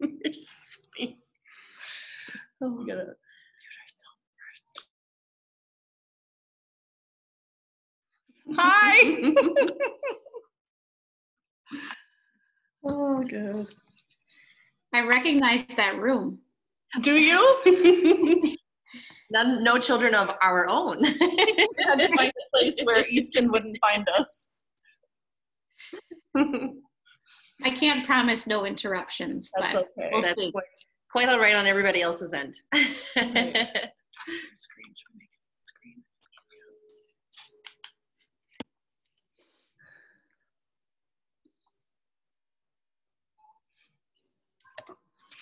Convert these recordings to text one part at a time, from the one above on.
You're so funny. Oh, we gotta mute ourselves first. Hi. Oh, good. I recognize that room. Do you? No children of our own. We had to find a place where Easton wouldn't find us. I can't promise no interruptions, That's but okay. we'll That's see. quite all right on everybody else's end. Right. Screen. Should we make it screen?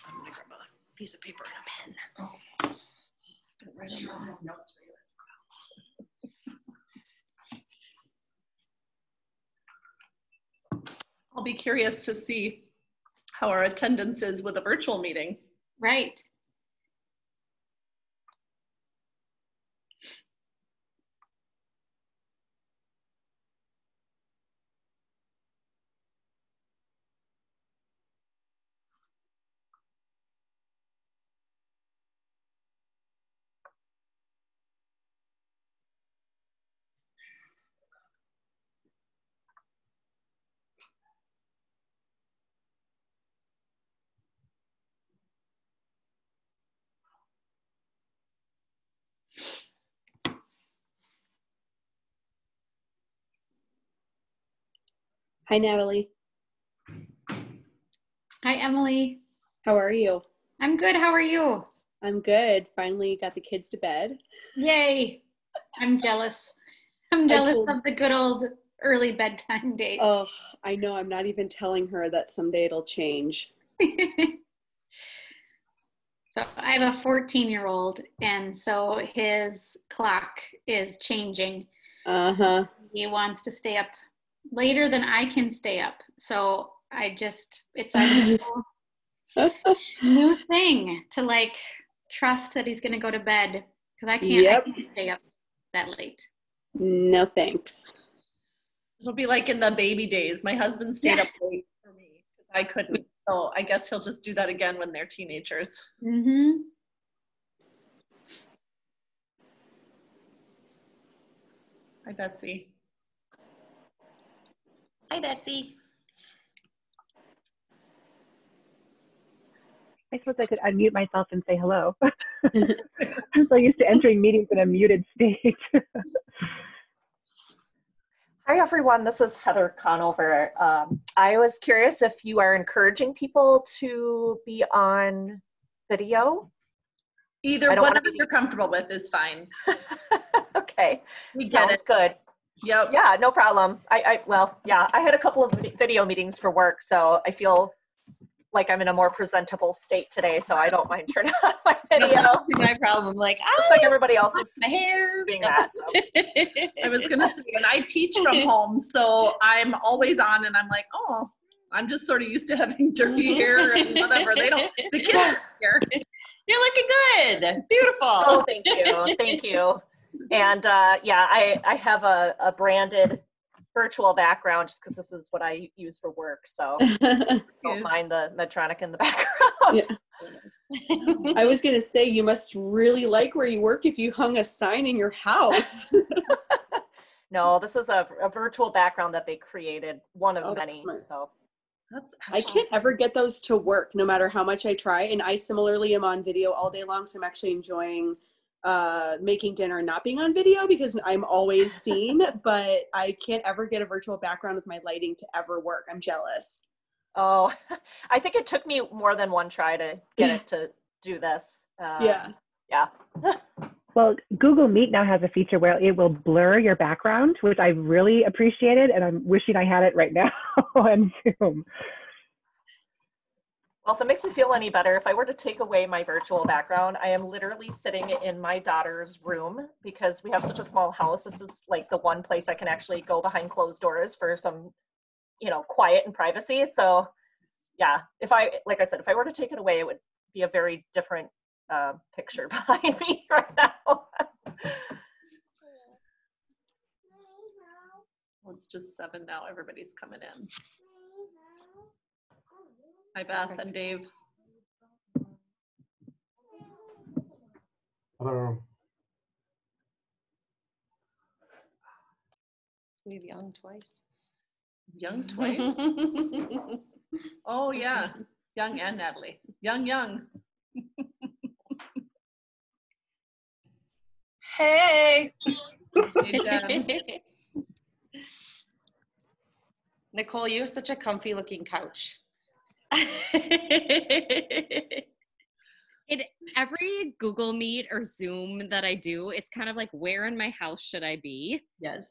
I'm gonna grab a piece of paper and a pen. Oh. Right on the Notes for you as well. I'll be curious to see how our attendance is with a virtual meeting. Right. Hi, Natalie. Hi, Emily. How are you? I'm good. How are you? I'm good. Finally got the kids to bed. Yay. I'm jealous. I'm jealous of the good old early bedtime days. Oh, I know. I'm not even telling her that someday it'll change. So I have a 14-year-old, and so his clock is changing. Uh-huh. He wants to stay up later than I can stay up. So it's a new thing to like trust that he's going to go to bed, because I can't stay up that late. No thanks. It'll be like in the baby days. My husband stayed up late for me because I couldn't. So I guess he'll just do that again when they're teenagers. Mm-hmm. Hi, Betsy. Hi, Betsy. I suppose I could unmute myself and say hello. I'm so used to entering meetings in a muted state. Hi, everyone. This is Heather Conover. I was curious if you are encouraging people to be on video. Either whatever you're comfortable with is fine. Okay. We get Sounds good. Yep. Yeah, no problem. I had a couple of video meetings for work, so I feel like I'm in a more presentable state today, so I don't mind turning on my video. My problem, like, just like everybody else is my hair. doing that. So. I was gonna say, and I teach from home, so I'm always on, and I'm like, oh, I'm just sort of used to having dirty hair and whatever. The kids are here. You're looking good. Beautiful. Oh, thank you. Thank you. And I have a branded virtual background just because this is what I use for work. So don't mind the Medtronic in the background. Yeah. I was going to say, you must really like where you work if you hung a sign in your house. No, this is a virtual background that they created, one of many. So I can't ever get those to work no matter how much I try. And I similarly am on video all day long. So I'm actually enjoying making dinner and not being on video because I'm always seen, but I can't ever get a virtual background with my lighting to ever work. I'm jealous. Oh, I think it took me more than one try to get it to do this. Yeah. Well, Google Meet now has a feature where it will blur your background, which I really appreciated, and I'm wishing I had it right now on Zoom. Well, if it makes you feel any better, if I were to take away my virtual background, I am literally sitting in my daughter's room because we have such a small house. This is like the one place I can actually go behind closed doors for some, quiet and privacy. So yeah, if I were to take it away, it would be a very different picture behind me right now. Well, it's just 7 now. Everybody's coming in. Hi, Beth and Dave. Hello. We've young twice. Young twice? Oh yeah, Young and Natalie. Young. Hey. Hey, Jen. Nicole, you have such a comfy looking couch. Every Google Meet or Zoom that I do, it's kind of like, where in my house should I be? Yes.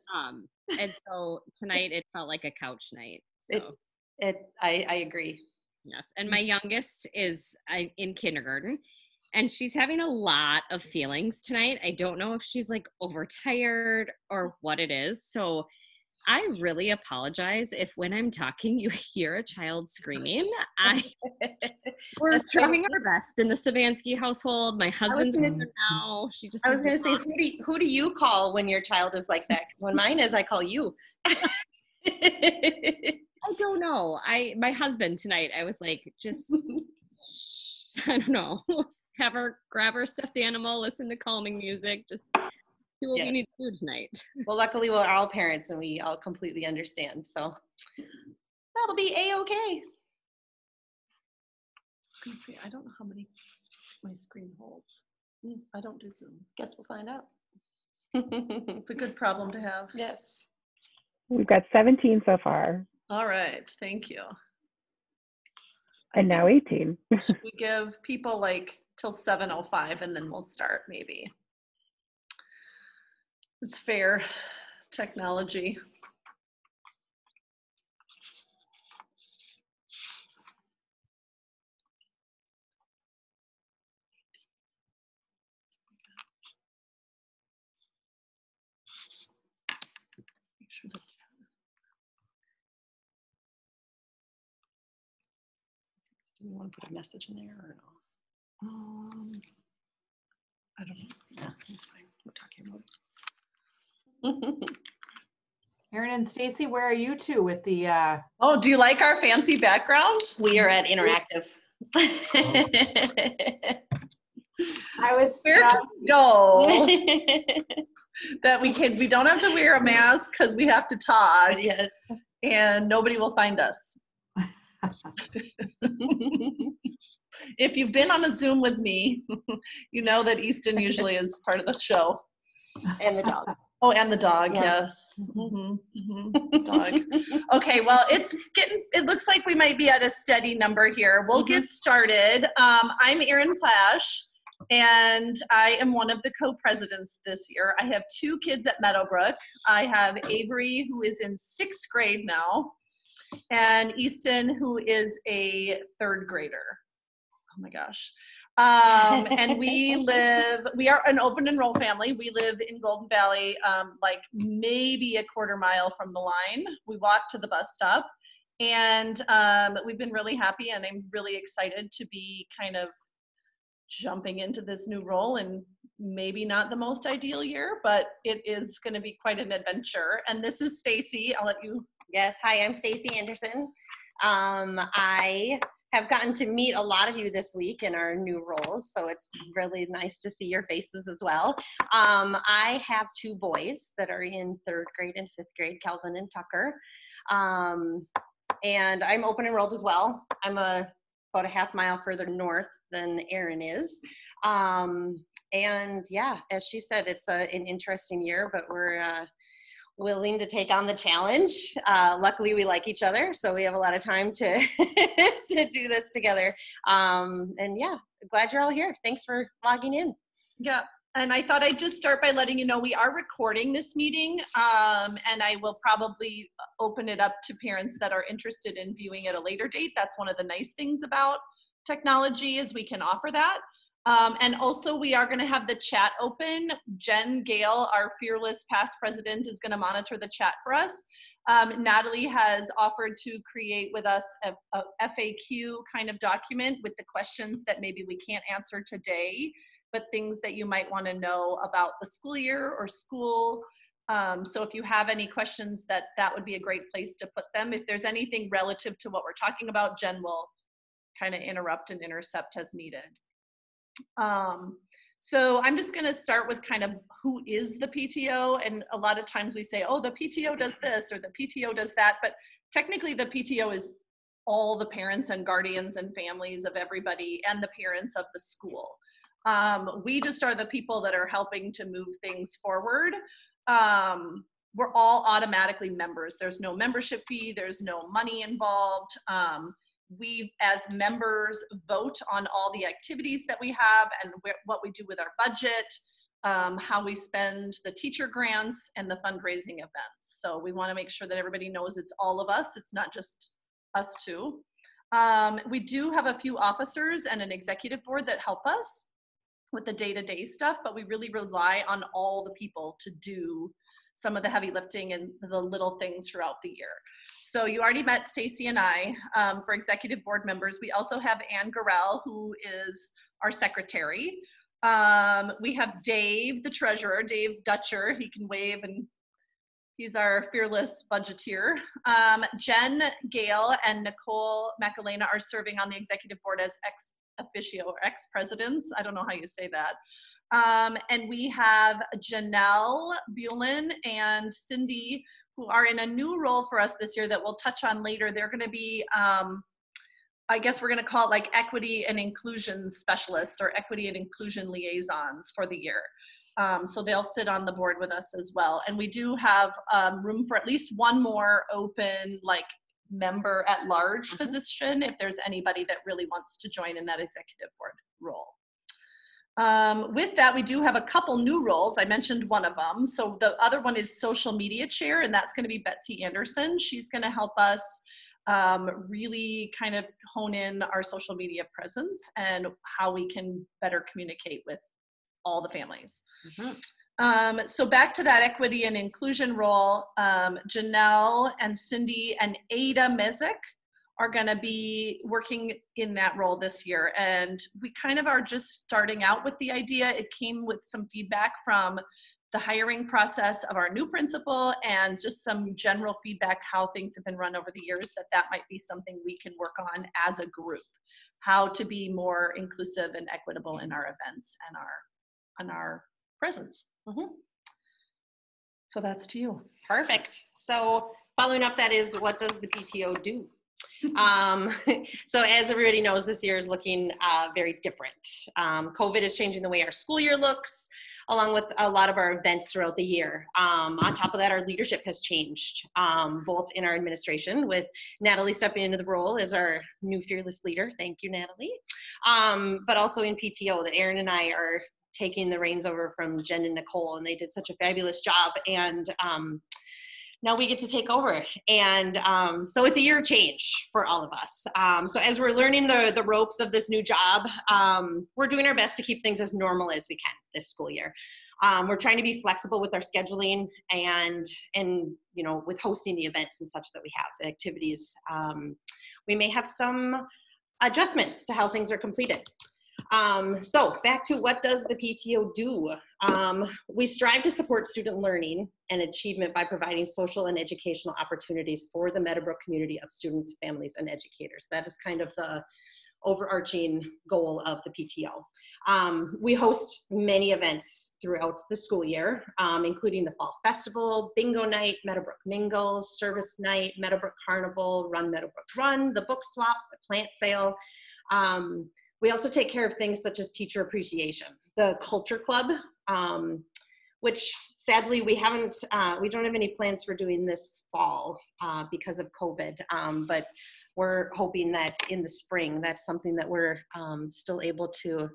And so tonight it felt like a couch night. So. I agree. Yes. And my youngest is in kindergarten, and she's having a lot of feelings tonight. I don't know if she's like overtired or what it is. So I really apologize if when I'm talking you hear a child screaming. We're trying our best in the Savansky household. My husband's with her now. I was going to say, who do you call when your child is like that? Because when mine is, I call you. I don't know. My husband tonight, I was like, just, I don't know, have her grab her stuffed animal, listen to calming music, just do what we need to do tonight. Well, luckily we're all parents and we all completely understand. So that'll be A-okay. I don't know how many my screen holds. I don't do Zoom. Guess we'll find out. It's a good problem to have. Yes. We've got 17 so far. All right, thank you. And now 18. Should we give people like till 7:05 and then we'll start maybe? It's fair. Technology. Make sure the Do you want to put a message in there or no? I don't know. Yeah, that's fine. We're talking about it. Erin and Stacy, where are you two with the Oh, do you like our fancy background? We are at interactive. I was Where can we go that we don't have to wear a mask because we have to talk. Yes. And nobody will find us. If you've been on a Zoom with me, you know that Easton usually is part of the show. And the dog. Oh, and the dog, Yeah. yes. Dog. Okay, well, it looks like we might be at a steady number here. We'll get started. I'm Erin Plash, and I am one of the co-presidents this year. I have 2 kids at Meadowbrook. I have Avery, who is in 6th grade now, and Easton, who is a 3rd grader. Oh my gosh. And we are an open enroll family. We live in Golden Valley, like maybe a quarter mile from the line. We walk to the bus stop, and we've been really happy, and I'm really excited to be kind of jumping into this new role, and maybe not the most ideal year, but it is going to be quite an adventure. And this is Stacy. I'll let you. Yes. Hi, I'm Stacy Anderson. I have gotten to meet a lot of you this week in our new roles, so it's really nice to see your faces as well. I have 2 boys that are in 3rd grade and 5th grade, Calvin and Tucker. And I'm open enrolled as well. I'm about a half mile further north than Erin is. And yeah, as she said, it's an interesting year, but we're willing to take on the challenge. Luckily, we like each other, so we have a lot of time to to do this together. And yeah, glad you're all here. Thanks for logging in. Yeah, and I thought I'd just start by letting you know we are recording this meeting, and I will probably open it up to parents that are interested in viewing at a later date. That's one of the nice things about technology is we can offer that. And also we are going to have the chat open. Jen Gale, our fearless past president, is going to monitor the chat for us. Natalie has offered to create with us a FAQ kind of document with the questions that maybe we can't answer today, but things that you might want to know about the school year or school. So if you have any questions, that would be a great place to put them. If there's anything relative to what we're talking about, Jen will kind of interrupt and intercept as needed. So I'm just going to start with kind of who is the PTO. And a lot of times we say, oh, the PTO does this or the PTO does that. But technically the PTO is all the parents and guardians and families of everybody and the parents of the school. We just are the people that are helping to move things forward. We're all automatically members. There's no membership fee. There's no money involved. We as members vote on all the activities that we have and what we do with our budget, how we spend the teacher grants and the fundraising events. So we want to make sure that everybody knows it's all of us. It's not just us two. We do have a few officers and an executive board that help us with the day-to-day stuff, but we really rely on all the people to do some of the heavy lifting and the little things throughout the year. So you already met Stacy and I for executive board members. We also have Ann Garrell, who is our secretary. We have Dave, the treasurer, Dave Dutcher. He can wave and he's our fearless budgeteer. Jen Gale and Nicole Macalena are serving on the executive board as ex officio or ex-presidents. I don't know how you say that. And we have Janelle Bulin and Cindy, who are in a new role for us this year that we'll touch on later. They're going to be, I guess we're going to call it like equity and inclusion specialists or equity and inclusion liaisons for the year. So they'll sit on the board with us as well. And we do have room for at least one more open like member at large position if there's anybody that really wants to join in that executive board role. With that, we do have a couple new roles. I mentioned one of them. So the other one is social media chair, and that's going to be Betsy Anderson. She's going to help us really kind of hone in our social media presence and how we can better communicate with all the families. So back to that equity and inclusion role, Janelle and Cindy and Ada Mezek are going to be working in that role this year. And we kind of are just starting out with the idea. It came with some feedback from the hiring process of our new principal and just some general feedback how things have been run over the years, that might be something we can work on as a group, how to be more inclusive and equitable in our events and our presence. So that's to you. Perfect. So following up, that is, what does the PTO do? So as everybody knows, this year is looking very different. COVID is changing the way our school year looks, along with a lot of our events throughout the year. On top of that, our leadership has changed, both in our administration, with Natalie stepping into the role as our new fearless leader. Thank you, Natalie. But also in PTO, that Erin and I are taking the reins over from Jen and Nicole, and they did such a fabulous job. And now we get to take over. And so it's a year of change for all of us. So as we're learning the ropes of this new job, we're doing our best to keep things as normal as we can this school year. We're trying to be flexible with our scheduling and you know, with hosting the events and such that we have, the activities. We may have some adjustments to how things are completed. So back to, what does the PTO do? We strive to support student learning and achievement by providing social and educational opportunities for the Meadowbrook community of students, families, and educators. That is kind of the overarching goal of the PTO. We host many events throughout the school year, including the Fall Festival, Bingo Night, Meadowbrook Mingle, Service Night, Meadowbrook Carnival, Run Meadowbrook Run, the Book Swap, the Plant Sale. We also take care of things such as teacher appreciation, the Culture Club, which sadly we don't have any plans for doing this fall because of COVID, but we're hoping that in the spring, that's something that we're still able to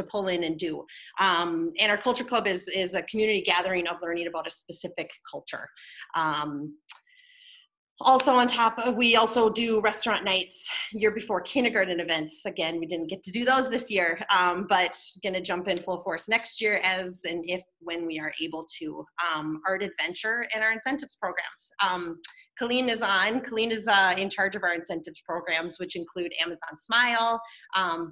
pull in and do. And our Culture Club is a community gathering of learning about a specific culture. Also on top of, we also do restaurant nights year before kindergarten events. Again, we didn't get to do those this year, but gonna jump in full force next year as and when we are able to. Art Adventure and our incentives programs. Colleen is in charge of our incentives programs, which include Amazon Smile,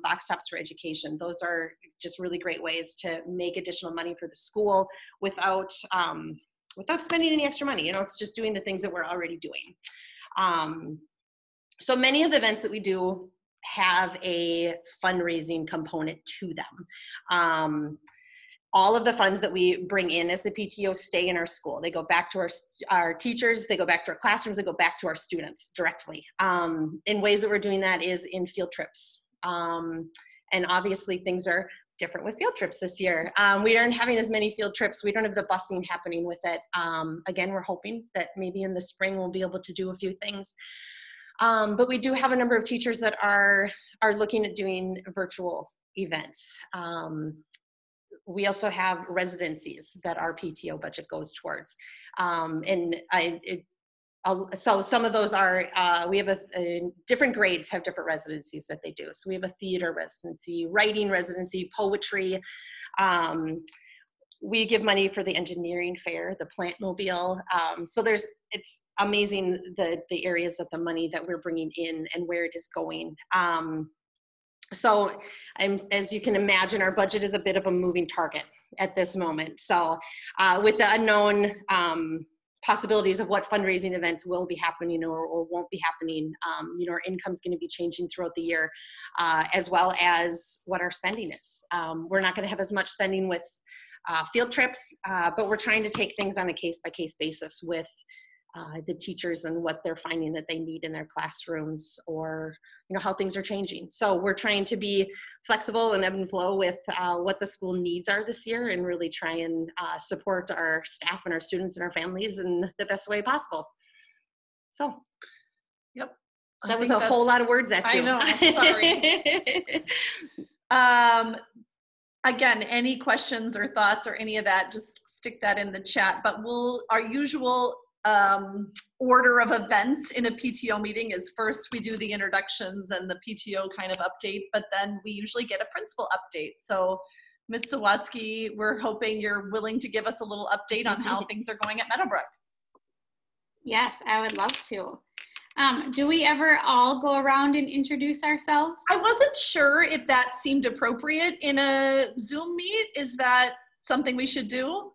Box Tops for Education. Those are just really great ways to make additional money for the school without spending any extra money. You know, it's just doing the things that we're already doing. So many of the events that we do have a fundraising component to them. all of the funds that we bring in as the PTO stay in our school. They go back to our teachers, they go back to our classrooms, they go back to our students directly. In ways that we're doing that is in field trips. And obviously things are different with field trips this year. We aren't having as many field trips. We don't have the busing happening with it. Again, we're hoping that maybe in the spring we'll be able to do a few things. But we do have a number of teachers that are looking at doing virtual events. We also have residencies that our PTO budget goes towards. So some of those are, we have different grades have different residencies that they do. So we have a theater residency, writing residency, poetry. We give money for the engineering fair, the plant mobile. So it's amazing the areas of the money that we're bringing in and where it is going. So as you can imagine, our budget is a bit of a moving target at this moment. So with the unknown possibilities of what fundraising events will be happening or won't be happening, our income's going to be changing throughout the year, as well as what our spending is. We're not going to have as much spending with field trips, but we're trying to take things on a case-by-case basis with the teachers and what they're finding that they need in their classrooms, or how things are changing. So we're trying to be flexible and ebb and flow with what the school needs are this year, and really try and support our staff and our students and our families in the best way possible. So, yep. That was a whole lot of words at you. I know, sorry. Again, any questions or thoughts or any of that, just stick that in the chat. But our usual order of events in a PTO meeting is first we do the introductions and the PTO kind of update, but then we usually get a principal update. So Ms. Sawatsky, we're hoping you're willing to give us a little update on how things are going at Meadowbrook. Yes, I would love to. Do we ever all go around and introduce ourselves? I wasn't sure if that seemed appropriate in a Zoom meet. Is that something we should do?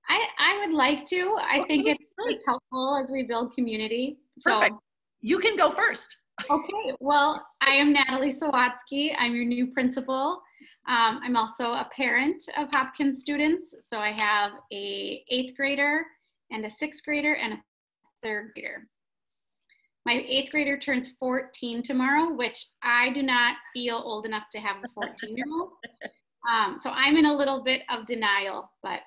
I would like to. I think it's helpful as we build community. Perfect. So, you can go first. Okay, well, I am Natalie Sawatsky. I'm your new principal. I'm also a parent of Hopkins students. So I have a 8th grader and a 6th grader and a 3rd grader. My 8th grader turns 14 tomorrow, which I do not feel old enough to have a 14-year-old. So I'm in a little bit of denial, but.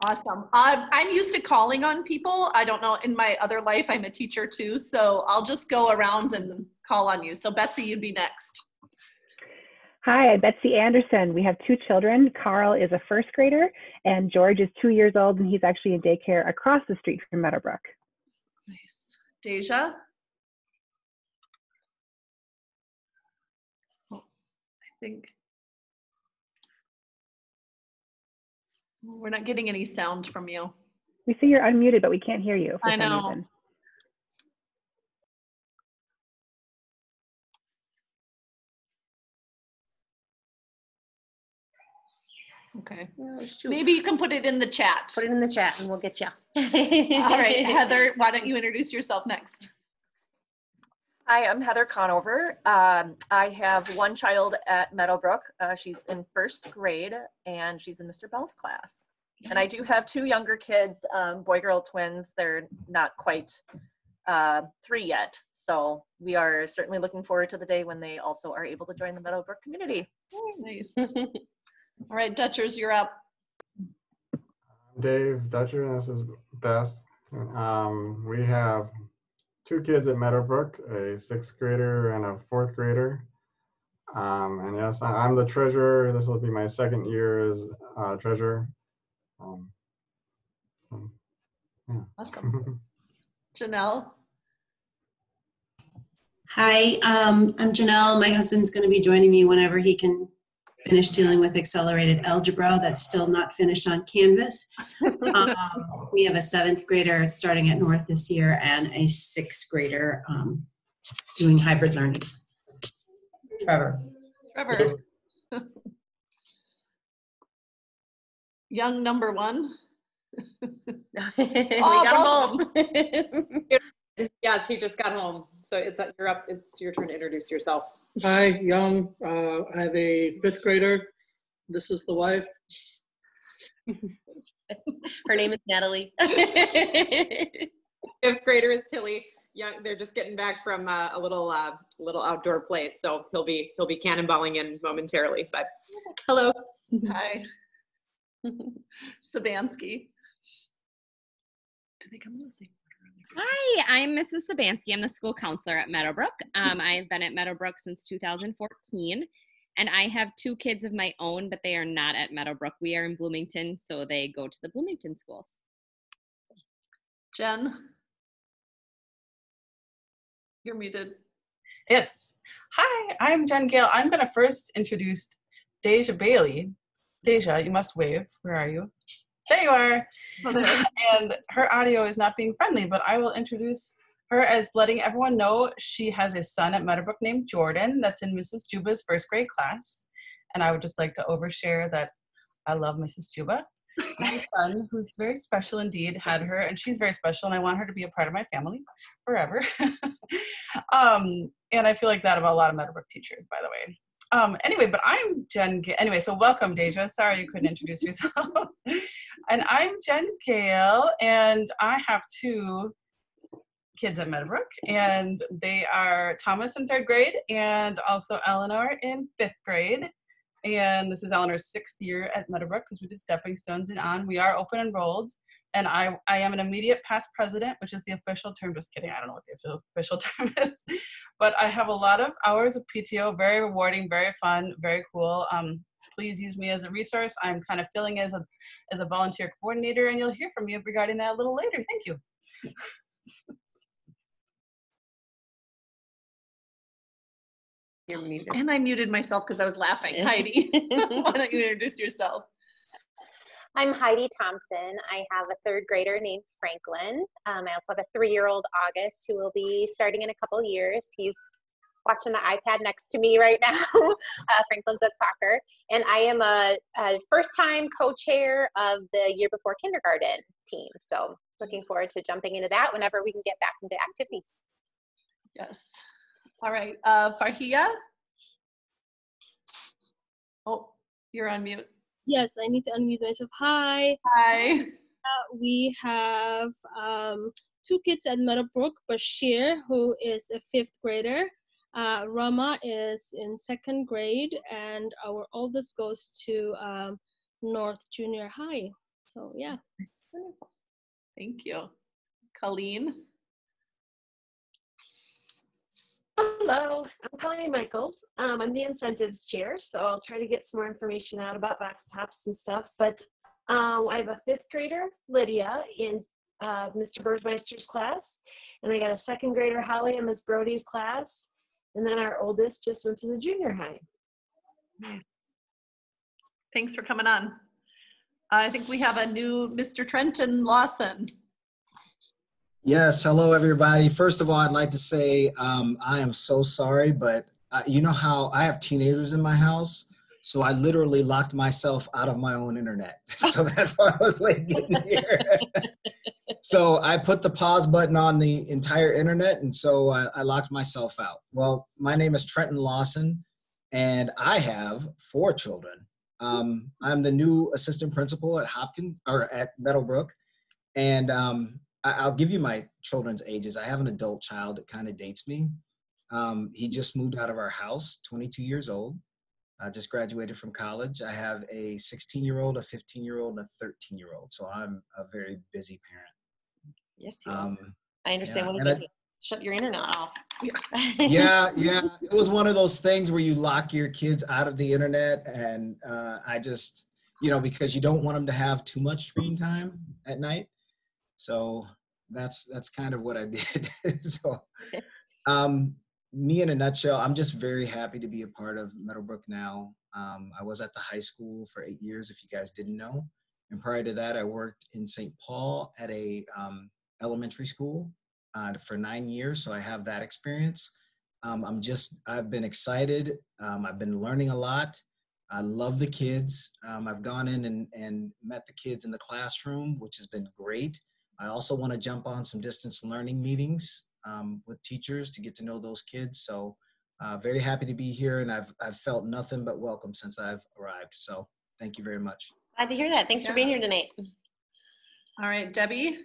Awesome. I'm used to calling on people. I don't know, in my other life, I'm a teacher too, so I'll just go around and call on you. So Betsy, you'd be next. Hi, I'm Betsy Anderson. We have 2 children. Carl is a 1st grader and George is 2 years old, and he's actually in daycare across the street from Meadowbrook. Nice. Deja? Oh, I think we're not getting any sound from you. We see you're unmuted, but we can't hear you. I know. Okay. Maybe you can put it in the chat. Put it in the chat and we'll get you. All right, Heather, why don't you introduce yourself next? Hi, I'm Heather Conover. I have one child at Meadowbrook. She's in 1st grade and she's in Mr. Bell's class. And I do have 2 younger kids, boy-girl twins. They're not quite 3 yet. So we are certainly looking forward to the day when they also are able to join the Meadowbrook community. Nice. All right, Dutchers, you're up. I'm Dave Dutcher, and this is Beth. We have 2 kids at Meadowbrook, a 6th grader and a 4th grader. And yes, I'm the treasurer. This will be my 2nd year as treasurer. Yeah. Awesome. Janelle? Hi, I'm Janelle. My husband's going to be joining me whenever he can finish dealing with accelerated algebra. That's still not finished on Canvas. We have a 7th grader starting at North this year and a 6th grader doing hybrid learning. Trevor. Young number 1. We got them both. Yes, he just got home. So you're up. It's your turn to introduce yourself. Hi, Young. I have a 5th grader. This is the wife. Her name is Natalie. 5th grader is Tilly. Young, they're just getting back from a little outdoor place, so he'll be cannonballing in momentarily. But hello. Hi. Sabansky. Do they come in the same order? Hi, I'm Mrs. Sabansky. I'm the school counselor at Meadowbrook. I've been at Meadowbrook since 2014, and I have 2 kids of my own, but they are not at Meadowbrook. We are in Bloomington, so they go to the Bloomington schools. Jen? You're muted. Yes. Hi, I'm Jen Gale. I'm going to first introduce Deja Bailey. Deja, you must wave. Where are you? There you are. And her audio is not being friendly, but I will introduce her as letting everyone know she has a son at Meadowbrook named Jordan that's in Mrs. Juba's 1st grade class. And I would just like to overshare that I love Mrs. Juba. My son, who's very special indeed, had her, and she's very special, and I want her to be a part of my family forever. And I feel like that about a lot of Meadowbrook teachers, by the way. Anyway, but I'm Jen. Anyway, so welcome, Deja. Sorry you couldn't introduce yourself. And I'm Jen Gale, and I have 2 kids at Meadowbrook, and they are Thomas in 3rd grade, and also Eleanor in 5th grade. And this is Eleanor's 6th year at Meadowbrook because we did stepping stones and on. We are open enrolled, and I am an immediate past president, which is the official term. Just kidding, I don't know what the official term is. But I have a lot of hours of PTO, very rewarding, very fun, very cool. Please use me as a resource. I'm kind of filling as a volunteer coordinator, and you'll hear from me regarding that a little later. Thank you. You're muted. And I muted myself because I was laughing. Heidi, why don't you introduce yourself? I'm Heidi Thompson. I have a 3rd grader named Franklin. I also have a 3-year-old August who will be starting in a couple years. He's watching the iPad next to me right now. Franklin's at soccer. And I am a first-time co-chair of the Year Before Kindergarten team. So looking forward to jumping into that whenever we can get back into activities. Yes. All right, Farhia? Oh, you're on mute. Yes, I need to unmute myself. Hi. Hi. We have 2 kids at Meadowbrook, Bashir, who is a 5th grader. Rama is in 2nd grade, and our oldest goes to North Junior High. So, yeah. Thank you. Colleen? Hello, I'm Colleen Michaels. I'm the incentives chair, so I'll try to get some more information out about box tops and stuff. But I have a 5th grader, Lydia, in Mr. Bergmeister's class, and I got a 2nd grader, Holly, in Ms. Brody's class, and then our oldest just went to the junior high. Thanks for coming on. I think we have a new Mr. Trenton Lawson. Yes, hello everybody. First of all, I'd like to say I am so sorry, but you know how I have teenagers in my house, so I literally locked myself out of my own internet. So that's why I was late getting here. So I put the pause button on the entire internet, and so I locked myself out. Well, my name is Trenton Lawson, and I have 4 children. I'm the new assistant principal at at Meadowbrook, and I'll give you my children's ages. I have an adult child that kind of dates me. He just moved out of our house, 22 years old. I just graduated from college. I have a 16-year-old, a 15-year-old, and a 13-year-old. So I'm a very busy parent. Yes, you are. I understand yeah, when you shut your internet off. yeah. It was one of those things where you lock your kids out of the internet. And I just, because you don't want them to have too much screen time at night. So that's kind of what I did. So me in a nutshell, I'm just very happy to be a part of Meadowbrook now. I was at the high school for 8 years, if you guys didn't know. And prior to that, I worked in St. Paul at a elementary school for 9 years. So I have that experience. I've been excited. I've been learning a lot. I love the kids. I've gone in and met the kids in the classroom, which has been great. I also want to jump on some distance learning meetings with teachers to get to know those kids. So very happy to be here, and I've felt nothing but welcome since I've arrived. So thank you very much. Glad to hear that. Thanks for being here tonight. All right, Debbie.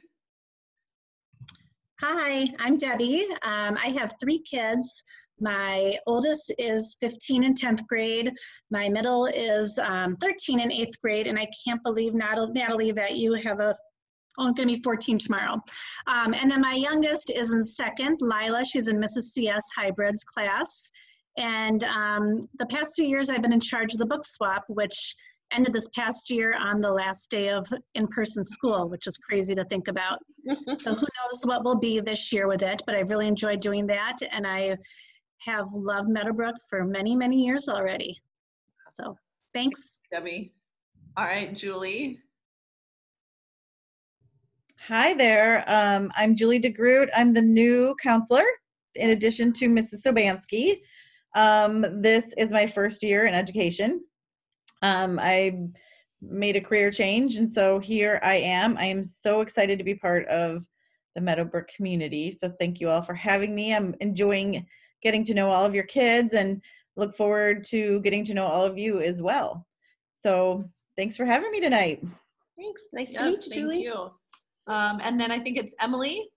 Hi, I'm Debbie. I have 3 kids. My oldest is 15 in 10th grade. My middle is 13 in 8th grade. And I can't believe, Natalie, that you have going to be 14 tomorrow. And then my youngest is in 2nd, Lila. She's in Mrs. CS Hybrids class. And the past few years, I've been in charge of the book swap, which ended this past year on the last day of in-person school, which is crazy to think about. So who knows what will be this year with it, but I've really enjoyed doing that. And I have loved Meadowbrook for many, many years already. So thanks. Debbie. All right, Julie. Hi there. I'm Julie DeGroot. I'm the new counselor in addition to Mrs. Sobansky. This is my first year in education. I made a career change, and so here I am. I am so excited to be part of the Meadowbrook community. So thank you all for having me. I'm enjoying getting to know all of your kids and look forward to getting to know all of you as well. So thanks for having me tonight. Thanks. Nice to meet you, Julie. Thank you. And then I think it's Emily.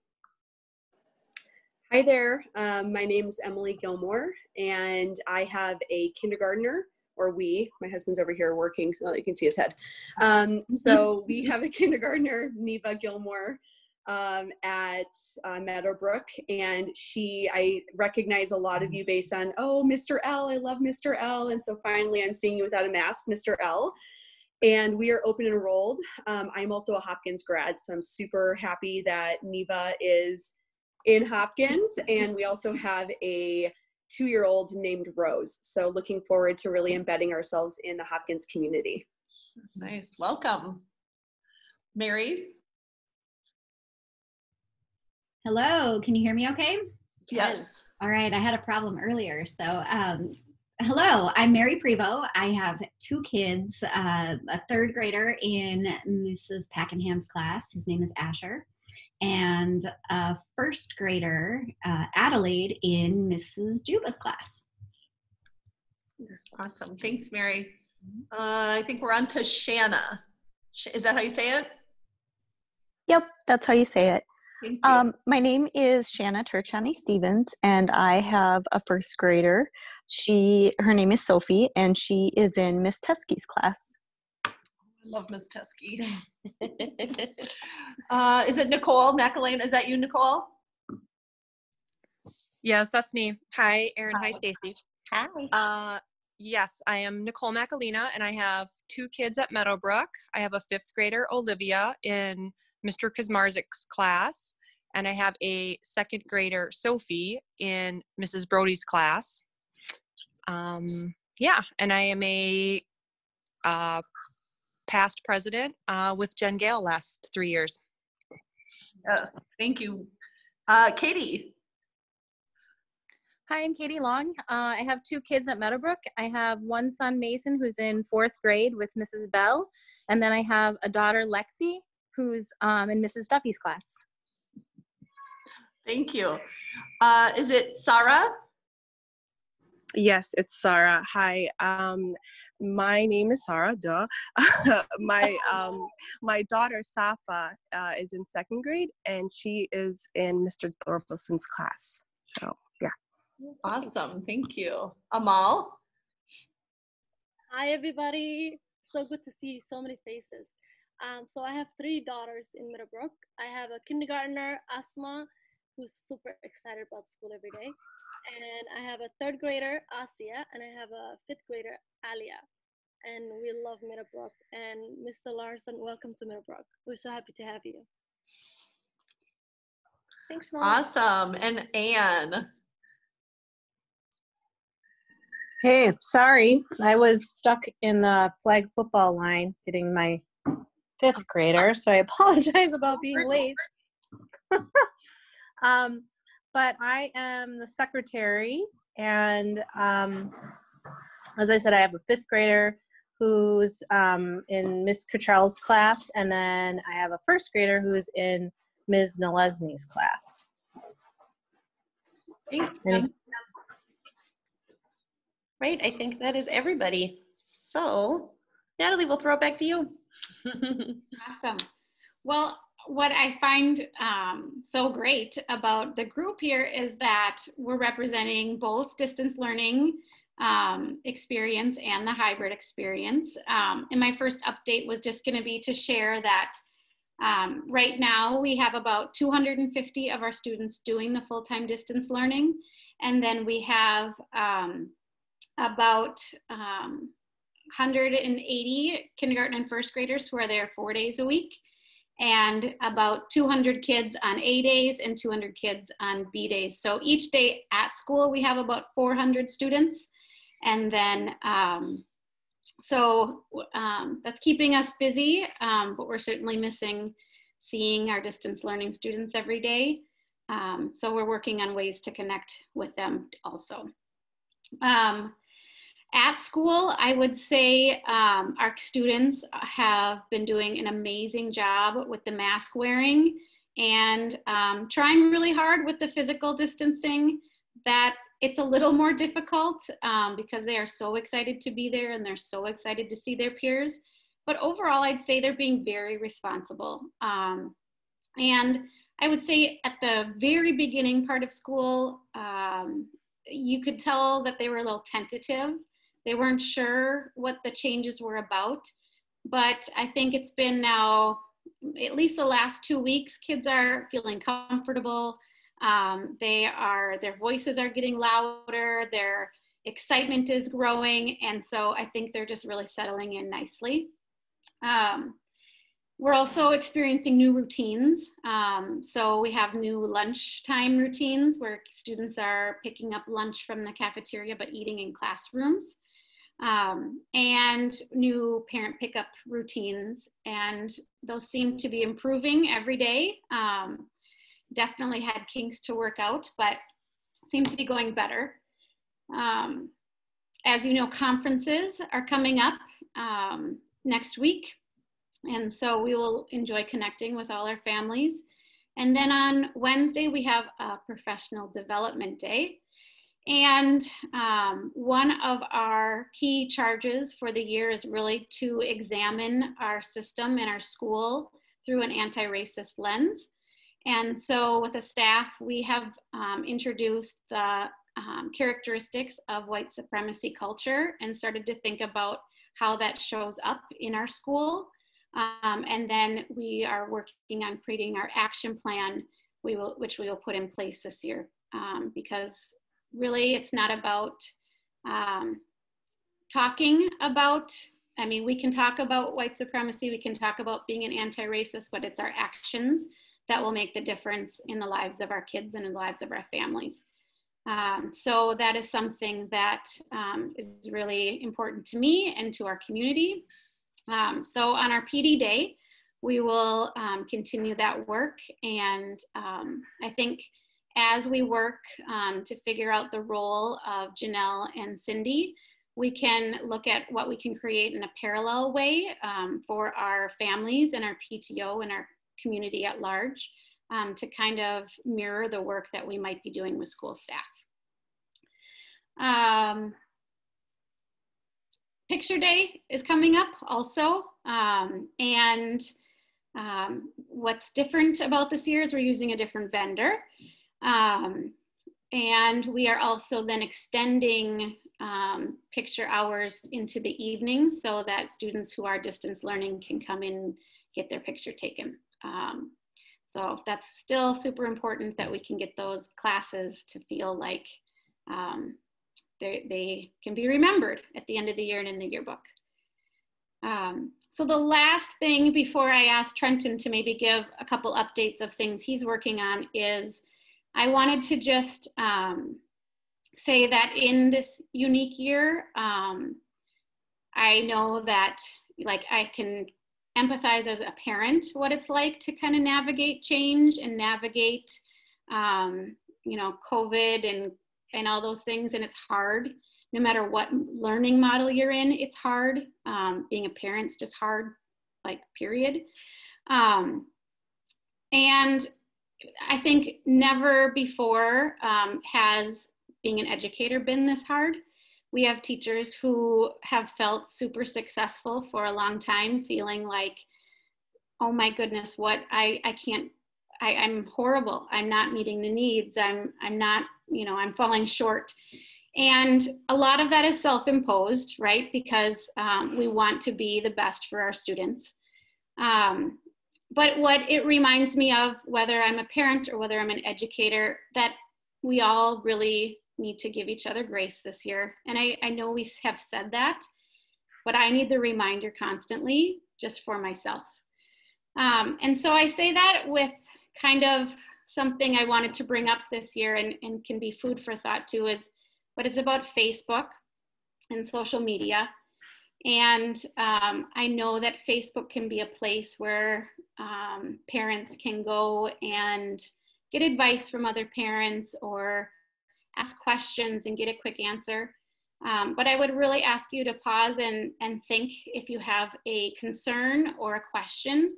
Hi there. My name's Emily Gilmore, and I have a kindergartner, or my husband's over here working, so you can see his head. So we have a kindergartner, Neva Gilmore, at Meadowbrook, and I recognize a lot of you based on, oh, Mr. L, I love Mr. L, and so finally I'm seeing you without a mask, Mr. L. And we are open enrolled. I'm also a Hopkins grad, so I'm super happy that Neva is in Hopkins, and we also have a 2-year-old named Rose. So looking forward to really embedding ourselves in the Hopkins community. That's nice. Welcome. Mary. Hello, can you hear me okay? Yes. All right, I had a problem earlier. So hello, I'm Mary Prevost. I have 2 kids, a 3rd grader in Mrs. Packenham's class. His name is Asher. And a 1st grader, Adelaide, in Mrs. Juba's class. Awesome. Thanks, Mary. I think we're on to Shanna. Is that how you say it? Yep, that's how you say it. Thank you. My name is Shanna Turchani Stevens, and I have a 1st grader. Her name is Sophie, and she is in Miss Teskey's class. I love Ms. Teskey. Is it Nicole McElwain? Is that you, Nicole? Yes, that's me. Hi, Erin. Hi, Stacy. Hi. Yes, I am Nicole McAlina, and I have 2 kids at Meadowbrook. I have a 5th grader, Olivia, in Mr. Kazmarzik's class, and I have a 2nd grader, Sophie, in Mrs. Brody's class. Yeah, and I am a past president with Jen Gale last 3 years. Yes, thank you. Katie. Hi, I'm Katie Long. I have 2 kids at Meadowbrook. I have one son, Mason, who's in 4th grade with Mrs. Bell. And then I have a daughter, Lexi, who's in Mrs. Duffy's class. Thank you. Is it Sarah? Yes, it's Sarah. Hi, my name is Sarah. Duh. My daughter Safa is in 2nd grade, and she is in Mr. Thorpelson's class. So yeah. Awesome. Thank you. Amal. Hi, everybody. So good to see so many faces. So I have 3 daughters in Meadowbrook. I have a kindergartner, Asma, who's super excited about school every day. And I have a 3rd grader, Asia, and I have a 5th grader, Alia. And we love Meadowbrook. And Mr. Larson, welcome to Meadowbrook. We're so happy to have you. Thanks, Mom. Awesome. And Anne. Hey, sorry. I was stuck in the flag football line getting my 5th grader, so I apologize about being late. But I am the secretary, and as I said, I have a 5th grader who's in Miss Cottrell's class, and then I have a 1st grader who's in Ms. Nalesny's class. Thanks. Right, I think that is everybody. So, Natalie, we'll throw it back to you. Awesome. Well, what I find so great about the group here is that we're representing both distance learning experience and the hybrid experience. And my first update was just going to be to share that right now we have about 250 of our students doing the full-time distance learning. And then we have about 180 kindergarten and first graders who are there 4 days a week, and about 200 kids on A days and 200 kids on B days. So each day at school, we have about 400 students. And then, that's keeping us busy, but we're certainly missing seeing our distance learning students every day. So we're working on ways to connect with them also. At school, I would say our students have been doing an amazing job with the mask wearing and trying really hard with the physical distancing. That it's a little more difficult because they are so excited to be there and they're so excited to see their peers. But overall, I'd say they're being very responsible. And I would say at the very beginning part of school, you could tell that they were a little tentative. They weren't sure what the changes were about, but I think it's been now at least the last 2 weeks, kids are feeling comfortable. Their voices are getting louder, their excitement is growing, and so I think they're just really settling in nicely. We're also experiencing new routines. So we have new lunchtime routines where students are picking up lunch from the cafeteria but eating in classrooms. And new parent pickup routines, and those seem to be improving every day. Definitely had kinks to work out, but seem to be going better. As you know, conferences are coming up next week, and so we will enjoy connecting with all our families. And then on Wednesday, we have a professional development day. And one of our key charges for the year is really to examine our system and our school through an anti-racist lens. And so with the staff, we have introduced the characteristics of white supremacy culture and started to think about how that shows up in our school. And then we are working on creating our action plan, which we will put in place this year, because really it's not about talking about, I mean, we can talk about white supremacy, we can talk about being an anti-racist, but it's our actions that will make the difference in the lives of our kids and in the lives of our families. So that is something that is really important to me and to our community. So on our PD day, we will continue that work. And I think as we work to figure out the role of Janelle and Cindy, we can look at what we can create in a parallel way for our families and our PTO and our community at large to kind of mirror the work that we might be doing with school staff. Picture Day is coming up also, and what's different about this year is we're using a different vendor. And we are also then extending picture hours into the evenings so that students who are distance learning can come in and get their picture taken. So that's still super important that we can get those classes to feel like they can be remembered at the end of the year and in the yearbook. So the last thing before I ask Trenton to maybe give a couple updates of things he's working on is I wanted to just say that in this unique year, I know that like I can empathize as a parent what it's like to kind of navigate change and navigate, you know, COVID and all those things. And it's hard, no matter what learning model you're in, it's hard. Being a parent's just hard, like period. And I think never before has being an educator been this hard. We have teachers who have felt super successful for a long time, feeling like, oh my goodness, I'm horrible. I'm not meeting the needs. I'm not, I'm falling short. And a lot of that is self-imposed, right? Because we want to be the best for our students. But what it reminds me of, whether I'm a parent or whether I'm an educator, that we all really need to give each other grace this year. And I know we have said that, but I need the reminder constantly just for myself. And so I say that with kind of something I wanted to bring up this year and can be food for thought too, but it's about Facebook and social media. And I know that Facebook can be a place where parents can go and get advice from other parents or ask questions and get a quick answer. But I would really ask you to pause and think, if you have a concern or a question,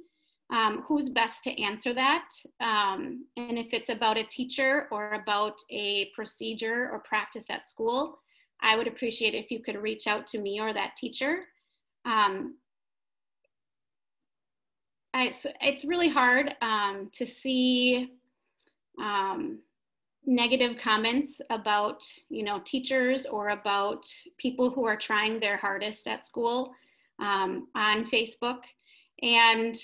who's best to answer that? And if it's about a teacher or about a procedure or practice at school, I would appreciate if you could reach out to me or that teacher. It's really hard to see negative comments about, teachers or about people who are trying their hardest at school on Facebook. And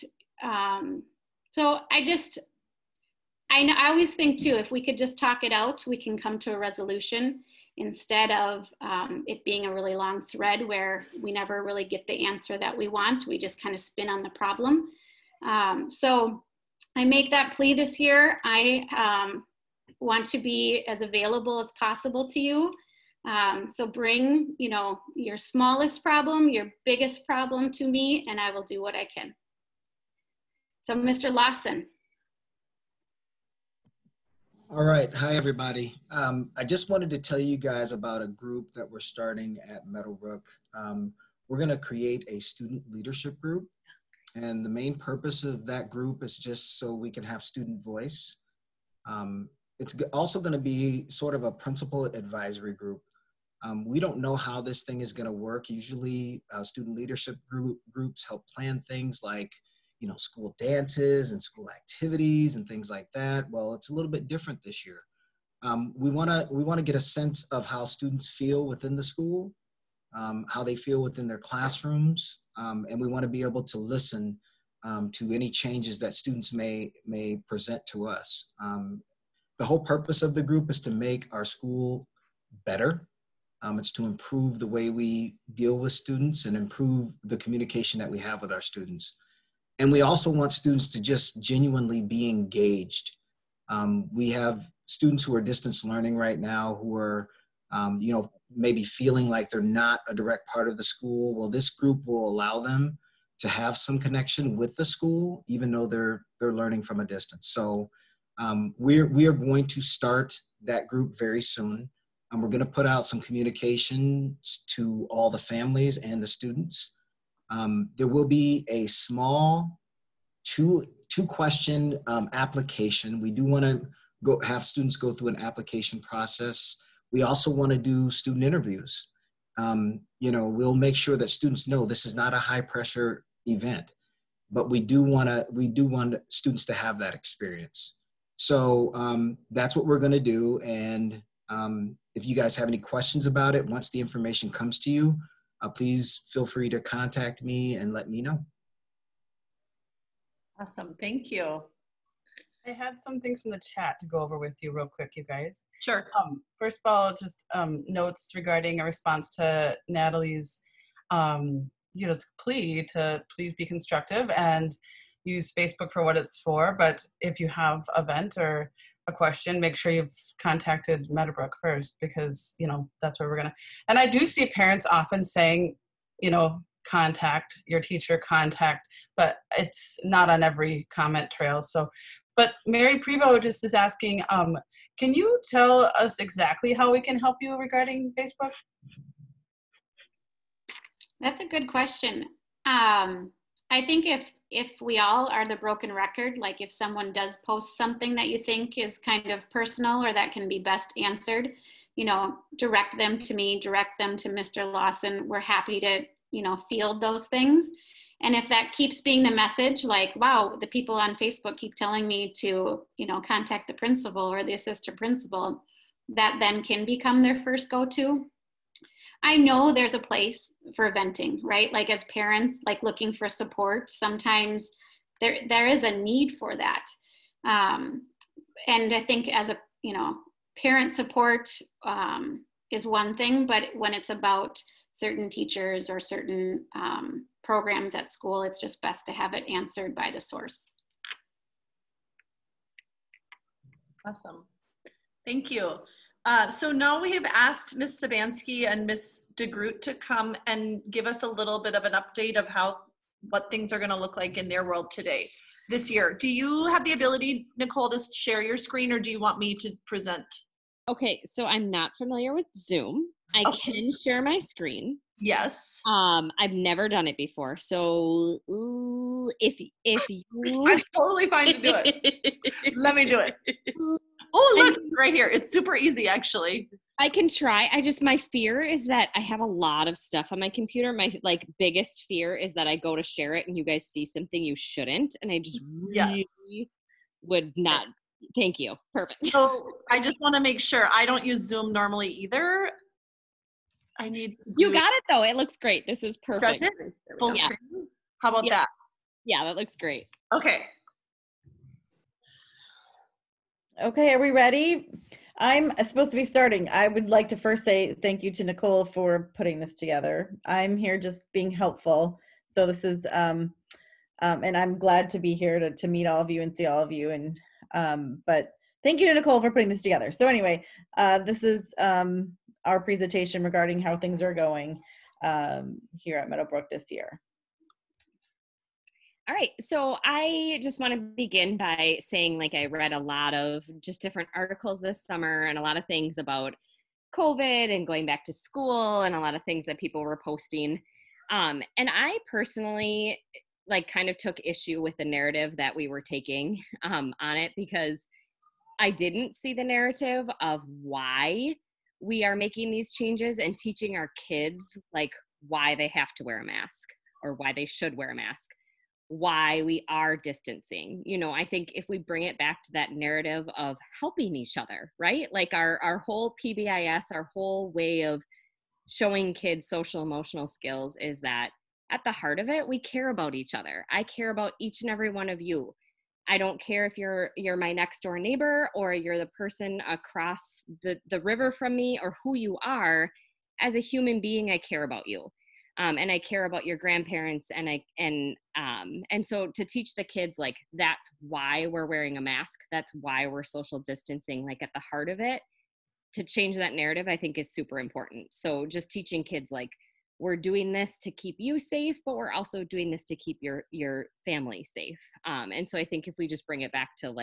so I always think too, if we could just talk it out, we can come to a resolution instead of it being a really long thread where we never really get the answer that we want. We just kind of spin on the problem. So I make that plea this year. I want to be as available as possible to you. So bring, your smallest problem, your biggest problem to me, and I will do what I can. So Mr. Lawson. All right. Hi, everybody. I just wanted to tell you guys about a group that we're starting at Meadowbrook. We're going to create a student leadership group. And the main purpose of that group is just so we can have student voice. It's also going to be sort of a principal advisory group. We don't know how this thing is going to work. Usually student leadership groups help plan things like school dances and school activities and things like that. Well, it's a little bit different this year. We want to get a sense of how students feel within the school, how they feel within their classrooms, and we want to be able to listen to any changes that students may present to us. The whole purpose of the group is to make our school better. It's to improve the way we deal with students and improve the communication that we have with our students. And we also want students to just genuinely be engaged. We have students who are distance learning right now who are, maybe feeling like they're not a direct part of the school. Well, this group will allow them to have some connection with the school, even though they're learning from a distance. So we are going to start that group very soon. And we're going to put out some communications to all the families and the students. There will be a small two-question application. We do want to have students go through an application process. We also want to do student interviews. We'll make sure that students know this is not a high-pressure event, but we do want students to have that experience. So that's what we're going to do. And if you guys have any questions about it, once the information comes to you, please feel free to contact me and let me know. Awesome, thank you. I had some things from the chat to go over with you real quick, you guys. Sure. First of all, just notes regarding a response to Natalie's plea to please be constructive and use Facebook for what it's for. But if you have a vent or a question, make sure you've contacted Meadowbrook first, because that's where we're gonna. And I do see parents often saying, contact your teacher, contact, but it's not on every comment trail. So, but Mary Prevost just is asking, can you tell us exactly how we can help you regarding Facebook? That's a good question. I think if we all are the broken record, like if someone does post something that you think is kind of personal or that can be best answered, direct them to me, direct them to Mr. Lawson. We're happy to, field those things. And if that keeps being the message, like, wow, the people on Facebook keep telling me to, contact the principal or the assistant principal, that then can become their first go-to. I know there's a place for venting, right? Like as parents, like looking for support, sometimes there is a need for that. And I think as a, parent support is one thing, but when it's about certain teachers or certain programs at school, it's just best to have it answered by the source. Awesome. Thank you. So now we have asked Ms. Sabansky and Ms. DeGroot to come and give us a little bit of an update of what things are going to look like in their world this year. Do you have the ability, Nicole, to share your screen, or do you want me to present? Okay, so I'm not familiar with Zoom. I can share my screen. Yes. I've never done it before, so if you, I'm totally fine to do it. Let me do it. Oh, look, right here. It's super easy, actually. I can try. My fear is that I have a lot of stuff on my computer. My biggest fear is that I go to share it and you guys see something you shouldn't, and I just really would not. Thank you. Perfect. So I just want to make sure. I don't use Zoom normally either. I need to You got it though. It looks great. This is perfect. Does it? Full screen? How about that? Yeah, that looks great. Okay. Okay, are we ready? I'm supposed to be starting. I would like to first say thank you to Nicole for putting this together. I'm here just being helpful. So this is, and I'm glad to be here to meet all of you and see all of you. And but thank you to Nicole for putting this together. So anyway, this is our presentation regarding how things are going here at Meadowbrook this year. All right, so I just want to begin by saying, I read a lot of just different articles this summer and a lot of things about COVID and going back to school and a lot of things that people were posting. And I personally, kind of took issue with the narrative that we were taking on it, because I didn't see the narrative of why we are making these changes and teaching our kids, why they have to wear a mask or why they should wear a mask, why we are distancing. I think if we bring it back to that narrative of helping each other, right? Our whole PBIS, our whole way of showing kids social emotional skills is that at the heart of it, we care about each other. I care about each and every one of you. I don't care if you're my next door neighbor or you're the person across the river from me or who you are. As a human being, I care about you. And I care about your grandparents, and so to teach the kids, that's why we're wearing a mask, that's why we're social distancing, at the heart of it, to change that narrative, I think is super important. So just teaching kids, we're doing this to keep you safe, but we're also doing this to keep your family safe. And so I think if we just bring it back to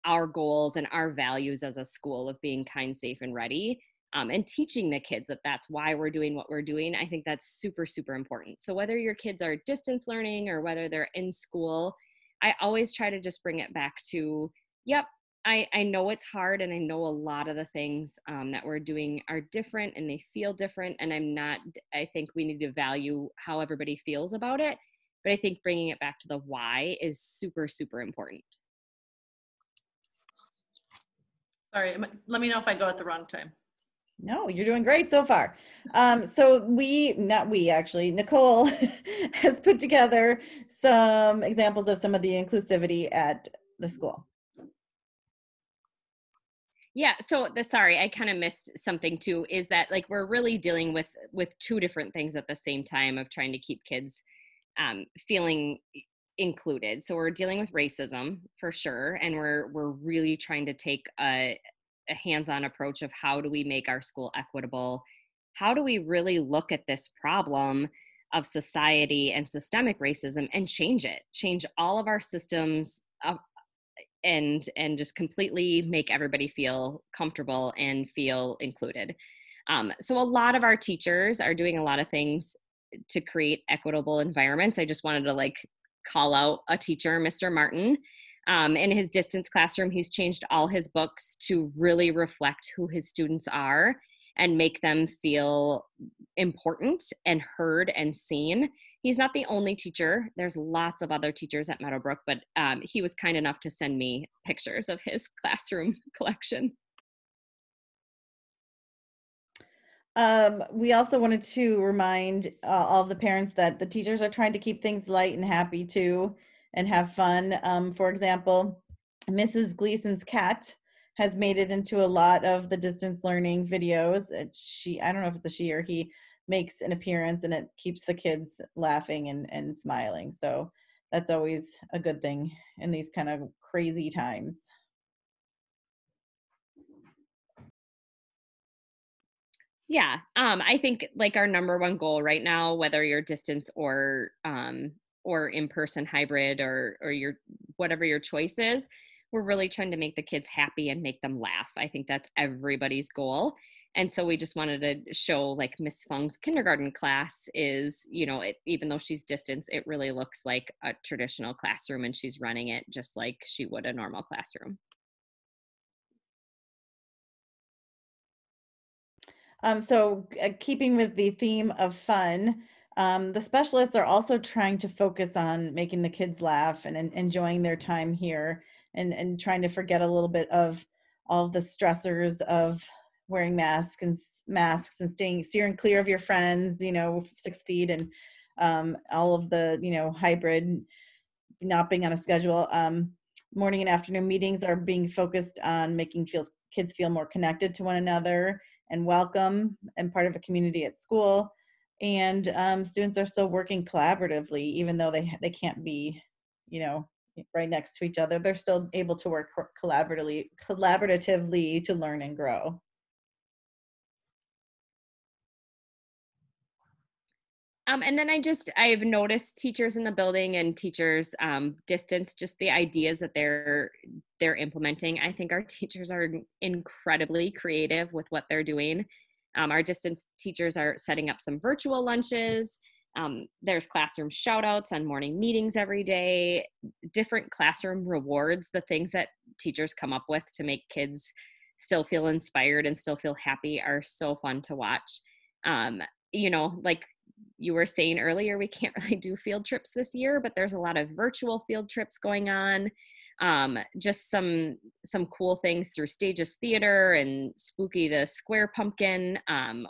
our goals and our values as a school of being kind, safe, and ready, and teaching the kids that that's why we're doing what we're doing, I think that's super, super important. So whether your kids are distance learning or whether they're in school, I always try to just bring it back to, yep, I know it's hard, and I know a lot of the things that we're doing are different and they feel different, and I think we need to value how everybody feels about it, but I think bringing it back to the why is super, super important. Sorry, let me know if I go at the wrong time. No, you're doing great so far. So Nicole has put together some examples of some of the inclusivity at the school. Yeah, so sorry, I kind of missed something too, is that we're really dealing with two different things at the same time of trying to keep kids feeling included. So we're dealing with racism for sure, and we're really trying to take a hands-on approach of how do we make our school equitable? How do we really look at this problem of society and systemic racism and change all of our systems and just completely make everybody feel comfortable and feel included. So a lot of our teachers are doing a lot of things to create equitable environments. I just wanted to call out a teacher, Mr. Martin. In his distance classroom, he's changed all his books to really reflect who his students are and make them feel important and heard and seen. He's not the only teacher. There's lots of other teachers at Meadowbrook, but he was kind enough to send me pictures of his classroom collection. We also wanted to remind all of the parents that the teachers are trying to keep things light and happy too, and have fun. For example, Mrs. Gleason's cat has made it into a lot of the distance learning videos. I don't know if it's a she or he, makes an appearance, and it keeps the kids laughing and smiling. So that's always a good thing in these kind of crazy times. Yeah, I think like our number one goal right now, whether you're distance or in-person hybrid or your whatever your choice is, we're really trying to make the kids happy and make them laugh. I think that's everybody's goal. And so we just wanted to show like Miss Fung's kindergarten class is, even though she's distance, it really looks like a traditional classroom, and she's running it just like she would a normal classroom. So keeping with the theme of fun, the specialists are also trying to focus on making the kids laugh and enjoying their time here, and trying to forget a little bit of all the stressors of wearing masks and steering clear of your friends, 6 feet, and all of the, hybrid, not being on a schedule. Morning and afternoon meetings are being focused on making kids feel more connected to one another and welcome and part of a community at school. And students are still working collaboratively, even though they can't be, right next to each other. They're still able to work collaboratively to learn and grow. And then I've noticed teachers in the building and teachers distance, just the ideas that they're implementing. I think our teachers are incredibly creative with what they're doing. Our distance teachers are setting up some virtual lunches. There's classroom shout outs on morning meetings every day, different classroom rewards, the things that teachers come up with to make kids still feel inspired and still feel happy are so fun to watch. Like you were saying earlier, we can't really do field trips this year, but there's a lot of virtual field trips going on. Just some cool things through Stages Theater and Spooky the Square Pumpkin,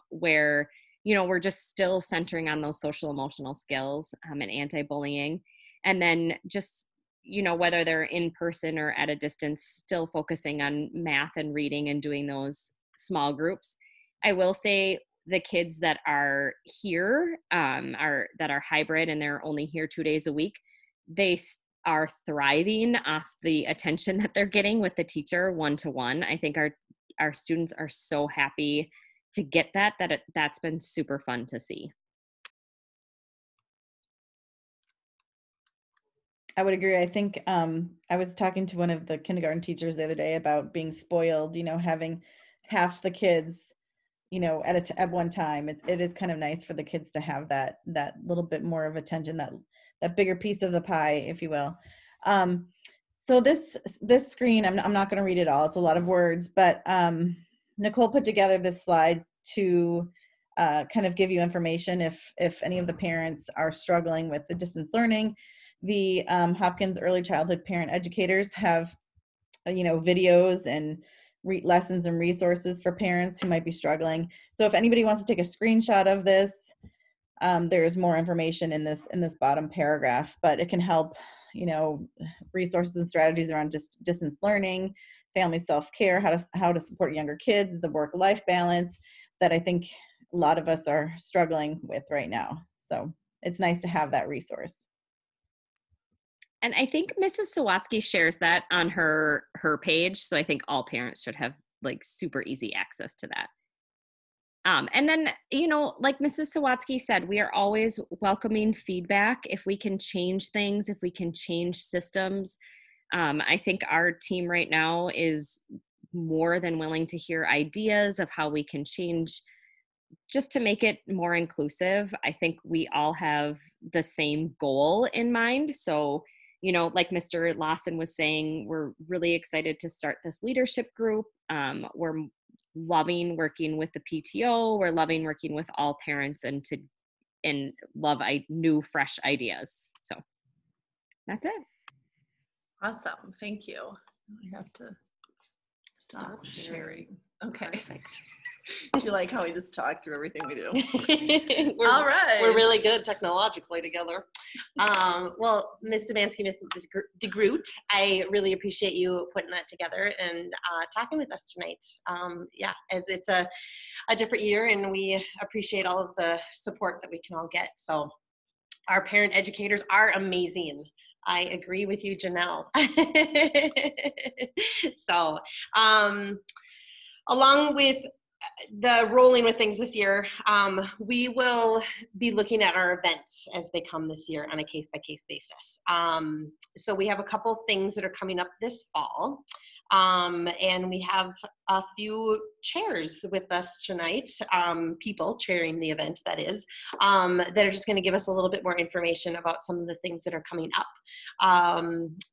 where, we're just still centering on those social emotional skills and anti-bullying. And then just, whether they're in person or at a distance, still focusing on math and reading and doing those small groups. I will say the kids that are here, that are hybrid and they're only here 2 days a week, they are thriving off the attention that they're getting with the teacher one-to-one. I think our students are so happy to get that's been super fun to see. I would agree. I think I was talking to one of the kindergarten teachers the other day about being spoiled, having half the kids, at one time. It is kind of nice for the kids to have that little bit more of attention, that bigger piece of the pie, if you will. So this screen, I'm not going to read it all. It's a lot of words, but Nicole put together this slide to kind of give you information if any of the parents are struggling with the distance learning. The Hopkins Early Childhood Parent Educators have, videos and lessons and resources for parents who might be struggling. So if anybody wants to take a screenshot of this, there's more information in this bottom paragraph, but it can help, resources and strategies around just distance learning, family self-care, how to support younger kids, the work-life balance that I think a lot of us are struggling with right now. So it's nice to have that resource. And I think Mrs. Sawatsky shares that on her page. So I think all parents should have like super easy access to that. And then, like Mrs. Sawatsky said, we are always welcoming feedback. If we can change things, if we can change systems, I think our team right now is more than willing to hear ideas of how we can change just to make it more inclusive. I think we all have the same goal in mind. So, you know, like Mr. Lawson was saying, we're really excited to start this leadership group. We're loving working with the PTO. We're loving working with all parents and love new, fresh ideas. So that's it. Awesome. Thank you. I have to stop sharing. Okay. Perfect. Do you like how we just talk through everything we do? All right. We're really good technologically together. Well, Ms. Szymanski, Ms. DeGroot, I really appreciate you putting that together and talking with us tonight. Yeah, as it's a different year, and we appreciate all of the support that we can all get. So our parent educators are amazing. I agree with you, Janelle. So along with the rolling with things this year, we will be looking at our events as they come this year on a case-by-case basis. So we have a couple things that are coming up this fall. And we have a few chairs with us tonight, people chairing the event, that is, that are just going to give us a little bit more information about some of the things that are coming up,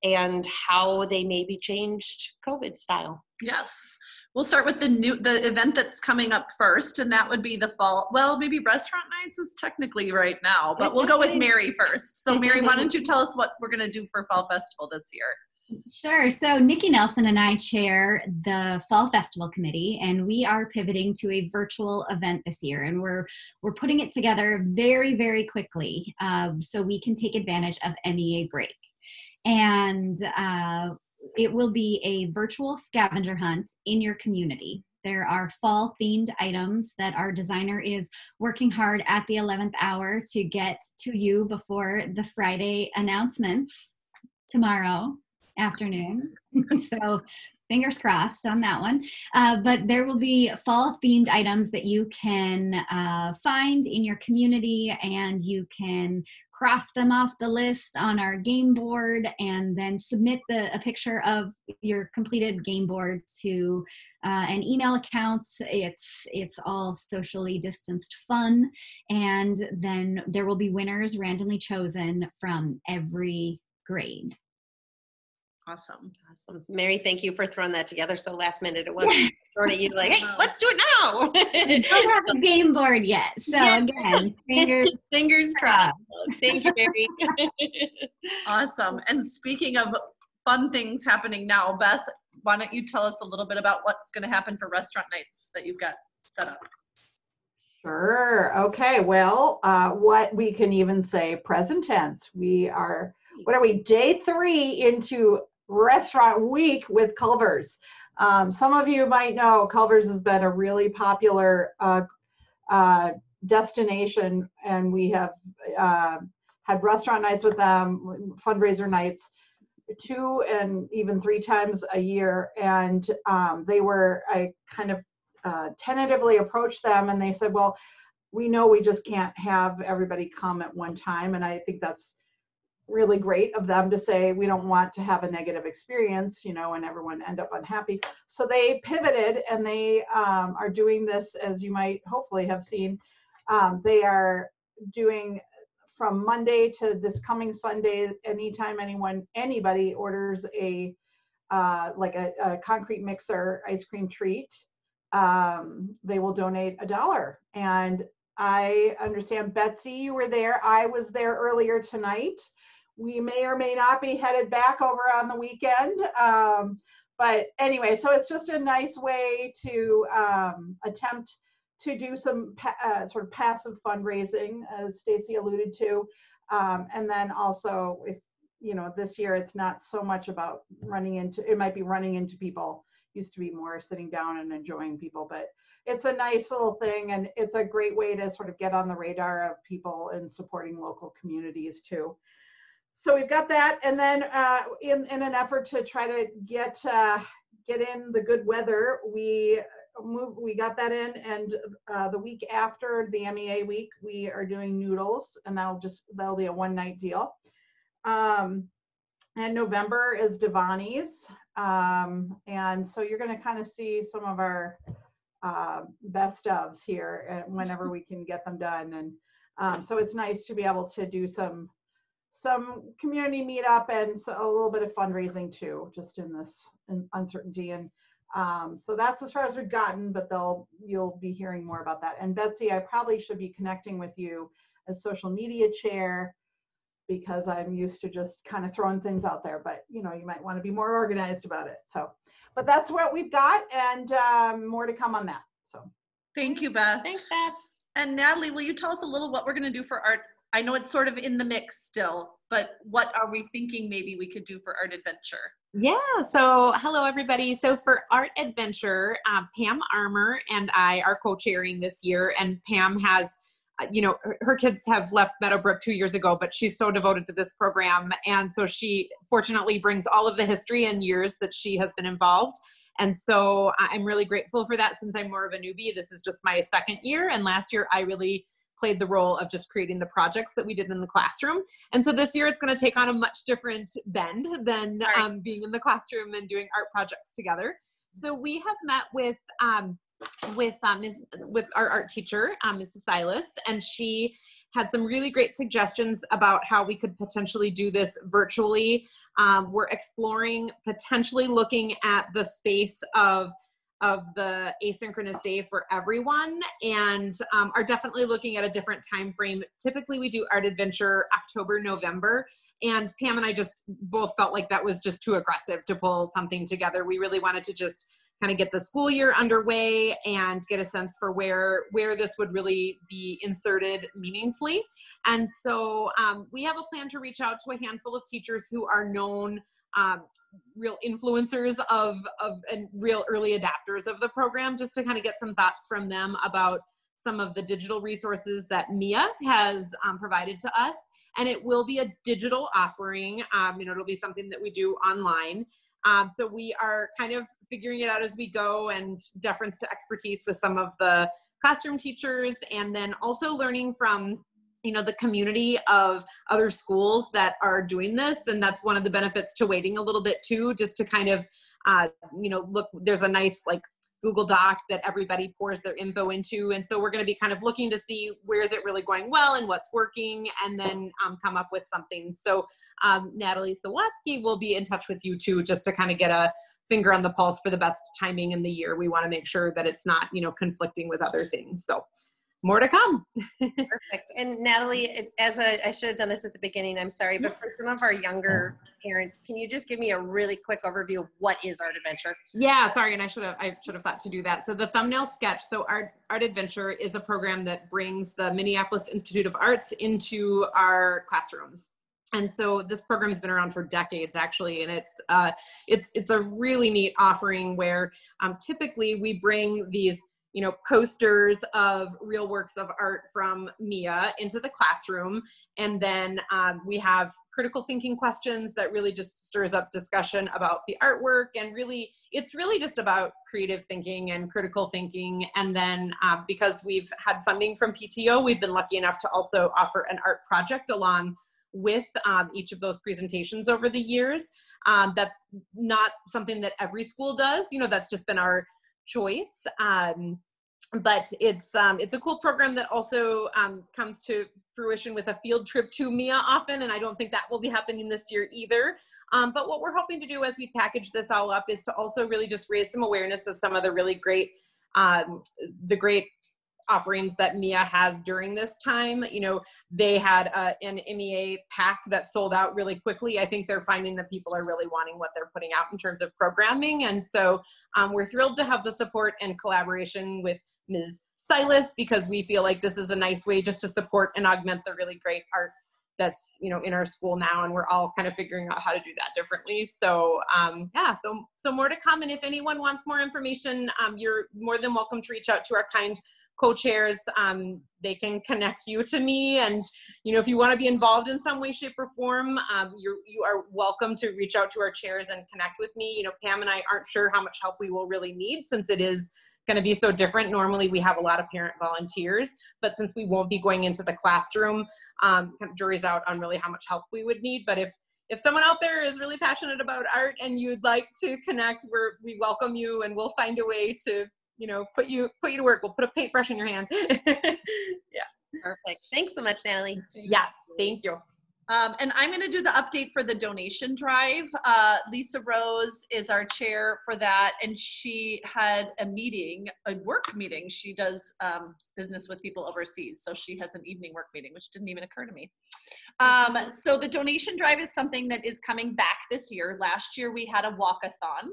and how they may be changed COVID style. Yes. We'll start with the event that's coming up first, and that would be the fall. Well, maybe restaurant nights is technically right now, but we'll go with Mary first. So Mary, why don't you tell us what we're going to do for Fall Festival this year? Sure. So Nikki Nelson and I chair the Fall Festival Committee, and we are pivoting to a virtual event this year, and we're putting it together very, very quickly, so we can take advantage of MEA break. And it will be a virtual scavenger hunt in your community. There are fall themed items that our designer is working hard at the 11th hour to get to you before the Friday announcements tomorrow afternoon. So fingers crossed on that one. But there will be fall themed items that you can find in your community, and you can cross them off the list on our game board and then submit a picture of your completed game board to an email account. It's all socially distanced fun, and then there will be winners randomly chosen from every grade. Awesome. Mary, thank you for throwing that together so last minute. It wasn't thrown at you like, hey, let's do it now. We don't have a game board yet. So again, fingers crossed. Thank you, Mary. Awesome. And speaking of fun things happening now, Beth, why don't you tell us a little bit about what's going to happen for restaurant nights that you've got set up? Sure. Okay. Well, what we can even say present tense. We are, day 3 into restaurant week with Culver's. Some of you might know Culver's has been a really popular destination, and we have had restaurant nights with them, fundraiser nights, 2 and even 3 times a year. And I kind of tentatively approached them, and they said, well, we know we just can't have everybody come at one time. And I think that's really great of them to say, we don't want to have a negative experience, and everyone end up unhappy. So they pivoted, and they are doing this, as you might hopefully have seen. They are doing from Monday to this coming Sunday, anytime anybody orders a concrete mixer ice cream treat, they will donate $1. And I understand, Betsy, you were there. I was there earlier tonight. We may or may not be headed back over on the weekend. But anyway, so it's just a nice way to attempt to do some sort of passive fundraising, as Stacy alluded to. And then also, if this year it's not so much about running into people. Used to be more sitting down and enjoying people, but it's a nice little thing, and it's a great way to sort of get on the radar of people and supporting local communities too. So we've got that, and then in an effort to try to get in the good weather, we got that in, and the week after the MEA week, we are doing noodles, and that'll be a one-night deal. And November is Devani's, and so you're going to kind of see some of our best ofs here whenever we can get them done, and so it's nice to be able to do some some community meetup and so a little bit of fundraising too, just in this uncertainty. And so that's as far as we've gotten, but you'll be hearing more about that. And Betsy, I probably should be connecting with you as social media chair, because I'm used to just kind of throwing things out there, but you might want to be more organized about it. So, but that's what we've got, and more to come on that. So thank you, Beth. Thanks, Beth. And Natalie, will you tell us a little what we're going to do for art? I know it's sort of in the mix still, but what are we thinking maybe we could do for Art Adventure? Yeah, so hello everybody. So for Art Adventure, Pam Armour and I are co-chairing this year, and Pam has, her kids have left Meadowbrook 2 years ago, but she's so devoted to this program. And so she fortunately brings all of the history and years that she has been involved. And so I'm really grateful for that, since I'm more of a newbie. This is just my second year. And last year I really played the role of just creating the projects that we did in the classroom. And so this year it's going to take on a much different bend than being in the classroom and doing art projects together. So we have met with our art teacher, Mrs. Silas, and she had some really great suggestions about how we could potentially do this virtually. We're exploring potentially looking at the space of the asynchronous day for everyone, and are definitely looking at a different time frame. Typically we do Art Adventure October, November, and Pam and I just both felt like that was just too aggressive to pull something together. We really wanted to just kind of get the school year underway and get a sense for where this would really be inserted meaningfully. And so we have a plan to reach out to a handful of teachers who are known real influencers and real early adapters of the program, just to kind of get some thoughts from them about some of the digital resources that Mia has provided to us. And it will be a digital offering. It'll be something that we do online. So we are kind of figuring it out as we go, and deference to expertise with some of the classroom teachers, and then also learning from the community of other schools that are doing this. And that's one of the benefits to waiting a little bit too, just to kind of, look, there's a nice Google Doc that everybody pours their info into. And so we're going to be kind of looking to see where is it really going well and what's working, and then come up with something. So Natalie Sawatsky will be in touch with you too, just to kind of get a finger on the pulse for the best timing in the year. We want to make sure that it's not, conflicting with other things. So more to come. Perfect. And Natalie, I should have done this at the beginning, I'm sorry, but for some of our younger parents, can you just give me a really quick overview of what is Art Adventure? Yeah, sorry, and I should have thought to do that. So the thumbnail sketch, so Art Adventure is a program that brings the Minneapolis Institute of Arts into our classrooms. And so this program has been around for decades, actually, and it's a really neat offering where typically we bring these posters of real works of art from Mia into the classroom. And then we have critical thinking questions that really just stirs up discussion about the artwork. And really, it's really just about creative thinking and critical thinking. And then because we've had funding from PTO, we've been lucky enough to also offer an art project along with each of those presentations over the years. That's not something that every school does. That's just been our choice. But it's a cool program that also comes to fruition with a field trip to Mia often, and I don't think that will be happening this year either. But what we're hoping to do as we package this all up is to also really just raise some awareness of some of the really great, great offerings that Mia has during this time. They had an MEA pack that sold out really quickly. I think they're finding that people are really wanting what they're putting out in terms of programming. And so we're thrilled to have the support and collaboration with Ms. Silas, because we feel like this is a nice way just to support and augment the really great art that's in our school now, and we're all kind of figuring out how to do that differently. So yeah, so more to come. And if anyone wants more information, you're more than welcome to reach out to our kind co-chairs. They can connect you to me, and if you want to be involved in some way, shape, or form, you are welcome to reach out to our chairs and connect with me. Pam and I aren't sure how much help we will really need, since it is going to be so different. Normally we have a lot of parent volunteers, but since we won't be going into the classroom, kind of jury's out on really how much help we would need. But if someone out there is really passionate about art and you'd like to connect, we welcome you, and we'll find a way to put you to work. We'll put a paintbrush in your hand. Yeah. Perfect. Thanks so much, Natalie. Yeah, thank you. And I'm going to do the update for the donation drive. Lisa Rose is our chair for that, and she had a meeting, a work meeting. She does business with people overseas, so she has an evening work meeting, which didn't even occur to me. So the donation drive is something that is coming back this year. Last year we had a walkathon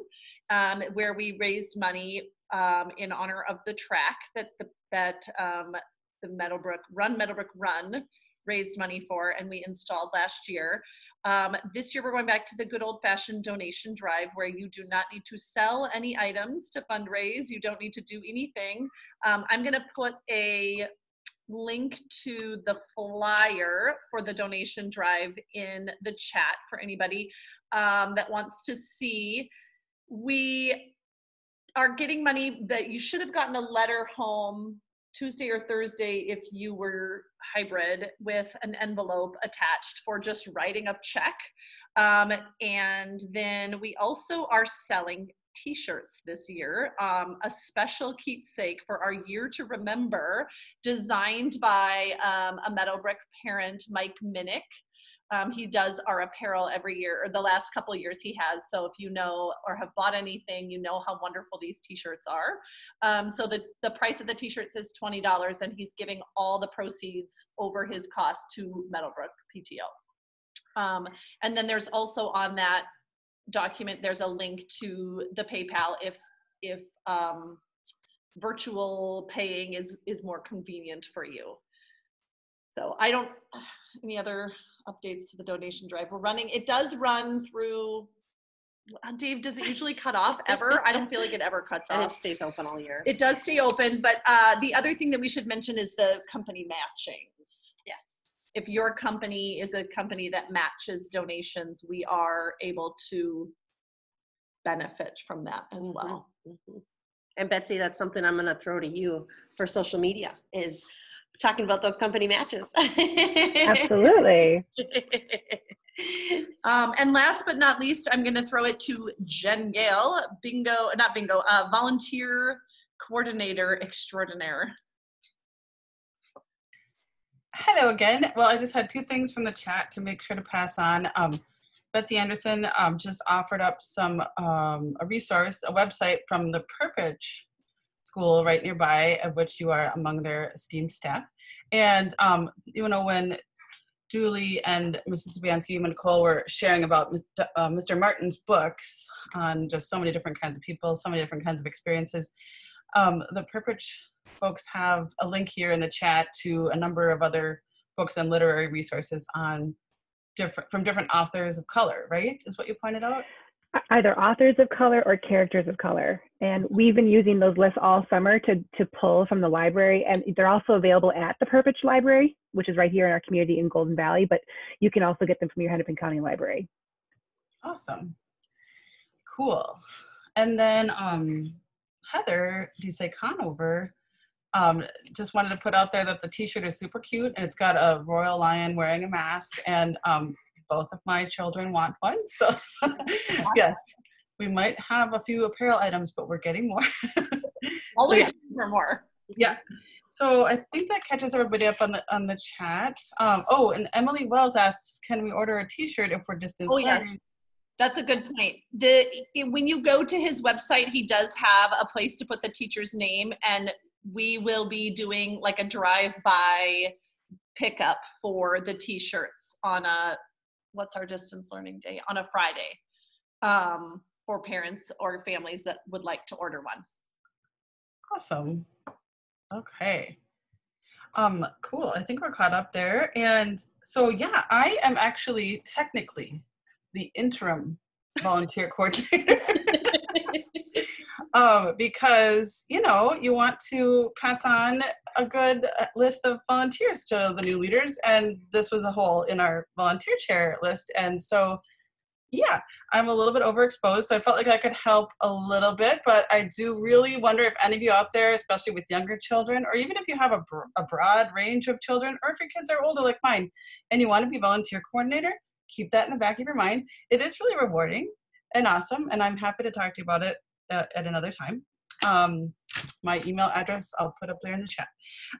where we raised money in honor of the track that the Meadowbrook Run raised money for, and we installed last year. This year we're going back to the good old-fashioned donation drive, where you do not need to sell any items to fundraise. You don't need to do anything. I'm going to put a link to the flyer for the donation drive in the chat for anybody that wants to see. We are getting money that you should have gotten a letter home Tuesday or Thursday if you were hybrid, with an envelope attached for just writing a check. And then we also are selling t-shirts this year, a special keepsake for our year to remember, designed by a Meadowbrook parent, Mike Minnick. He does our apparel every year, or the last couple of years he has. So if you know or have bought anything, you know how wonderful these t-shirts are. So the price of the t-shirts is $20, and he's giving all the proceeds over his cost to Meadowbrook PTO. And then there's also on that document, there's a link to the PayPal if virtual paying is more convenient for you. So I don't, any other updates to the donation drive? We're running, it does run through, Dave, does it usually cut off ever? I don't feel like it ever cuts And off. it stays open all year. It does stay open, but the other thing that we should mention is the company matchings. Yes. If your company is a company that matches donations, we are able to benefit from that as well. And Betsy, that's something I'm going to throw to you for social media, is talking about those company matches. Absolutely. And last but not least, I'm going to throw it to Jen Gale, volunteer coordinator extraordinaire. Hello again. Well, I just had two things from the chat to make sure to pass on. Betsy Anderson just offered up some a resource, a website from the Purpich School right nearby, of which you are among their esteemed staff. And you know, when Julie and Mrs. Sabansky and Nicole were sharing about Mr. Martin's books on just so many different kinds of people, so many different kinds of experiences, the Purpich folks have a link here in the chat to a number of other books and literary resources on from different authors of color, right? Is what you pointed out? Either authors of color or characters of color. And we've been using those lists all summer to pull from the library. And they're also available at the Purpich Library, which is right here in our community in Golden Valley, but you can also get them from your Hennepin County Library. Awesome. Cool. And then Heather Duce Conover just wanted to put out there that the t-shirt is super cute, and it's got a royal lion wearing a mask, and both of my children want one. So yes, we might have a few apparel items, but we're getting more. Always so, yeah. for more. Yeah. So I think that catches everybody up on the chat. Oh, and Emily Wells asks, can we order a t-shirt if we're distance learning? Yeah. That's a good point. When you go to his website, he does have a place to put the teacher's name, and we will be doing like a drive-by pickup for the t-shirts on what's our distance learning day? On a Friday, for parents or families that would like to order one. Awesome. Okay. Cool. I think we're caught up there. And so, yeah, I am actually technically the interim volunteer coordinator. Because, you know, you want to pass on a good list of volunteers to the new leaders, and this was a hole in our volunteer chair list. And so, yeah, I'm a little bit overexposed, so I felt like I could help a little bit, but I do really wonder if any of you out there, especially with younger children, or even if you have a broad range of children, or if your kids are older like mine, and you want to be volunteer coordinator, keep that in the back of your mind. It is really rewarding and awesome, and I'm happy to talk to you about it at another time. my email address, I'll put up there in the chat.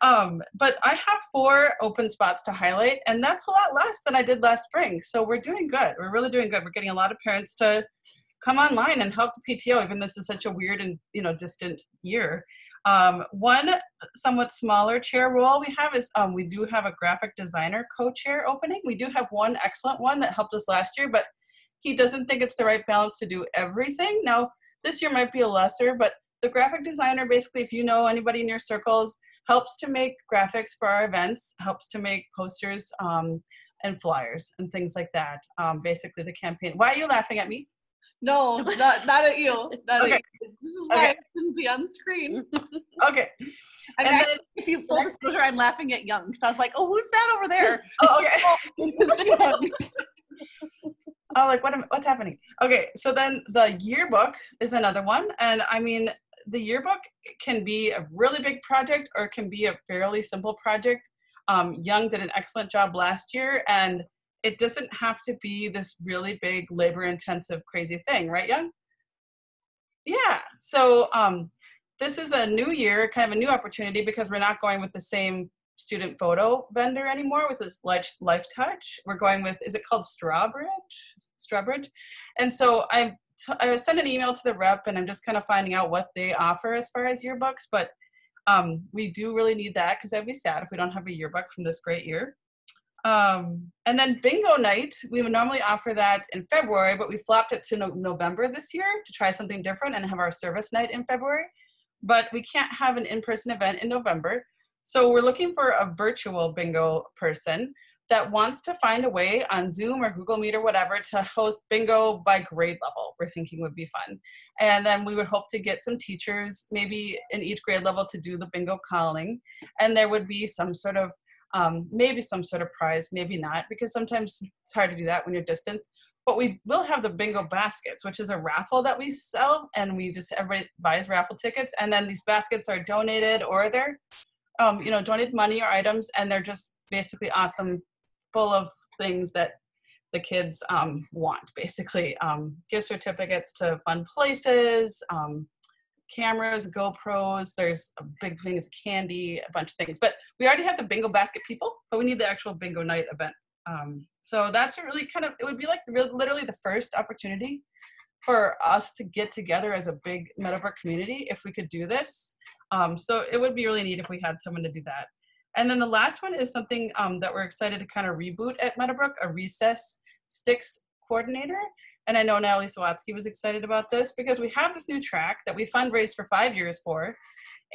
But I have 4 open spots to highlight, and that's a lot less than I did last spring. So we're doing good. We're really doing good. We're getting a lot of parents to come online and help the PTO, even this is such a weird and distant year. One somewhat smaller chair role we have is we do have a graphic designer co-chair opening. We do have one excellent one that helped us last year, but he doesn't think it's the right balance to do everything. Now, this year might be a lesser, but the graphic designer, basically, if you know anybody in your circles, helps to make graphics for our events, helps to make posters and flyers and things like that. Basically, the campaign. Why are you laughing at me? No, not at you. Not Okay. at you. This is why I couldn't be on screen. Okay. And And then, then- if you full disclosure, I'm laughing at Young because I was like, oh, who's that over there? Oh, okay. Oh, like what's happening? Okay, so then the yearbook is another one. And I mean, the yearbook can be a really big project or it can be a fairly simple project. Young did an excellent job last year, and it doesn't have to be this really big labor-intensive crazy thing, right, Young? Yeah, so this is a new year, kind of a new opportunity because we're not going with the same student photo vendor anymore with this Life Touch. We're going with, is it called Strawbridge? And so I sent an email to the rep, and I'm just kind of finding out what they offer as far as yearbooks, but we do really need that because I'd be sad if we don't have a yearbook from this great year. And then bingo night, we would normally offer that in February, but we flopped it to November this year to try something different and have our service night in February. But we can't have an in-person event in November. So we're looking for a virtual bingo person that wants to find a way on Zoom or Google Meet or whatever to host bingo by grade level, we're thinking would be fun. And then we would hope to get some teachers, maybe in each grade level, to do the bingo calling. And there would be some sort of maybe some sort of prize, maybe not, because sometimes it's hard to do that when you're distant. But we will have the bingo baskets, which is a raffle that we sell, and everybody buys raffle tickets, and then these baskets are donated, or they're donated money or items, and they're just basically awesome, full of things that the kids want, basically. Gift certificates to fun places, cameras, GoPros, there's a big thing is candy, a bunch of things. But we already have the bingo basket people, but we need the actual bingo night event. So that's a really it would be like literally the first opportunity for us to get together as a big Meadowbrook community if we could do this. So it would be really neat if we had someone to do that. And then the last one is something that we're excited to kind of reboot at Meadowbrook, a recess sticks coordinator. And I know Natalie Sawatsky was excited about this because we have this new track that we fundraised for 5 years for,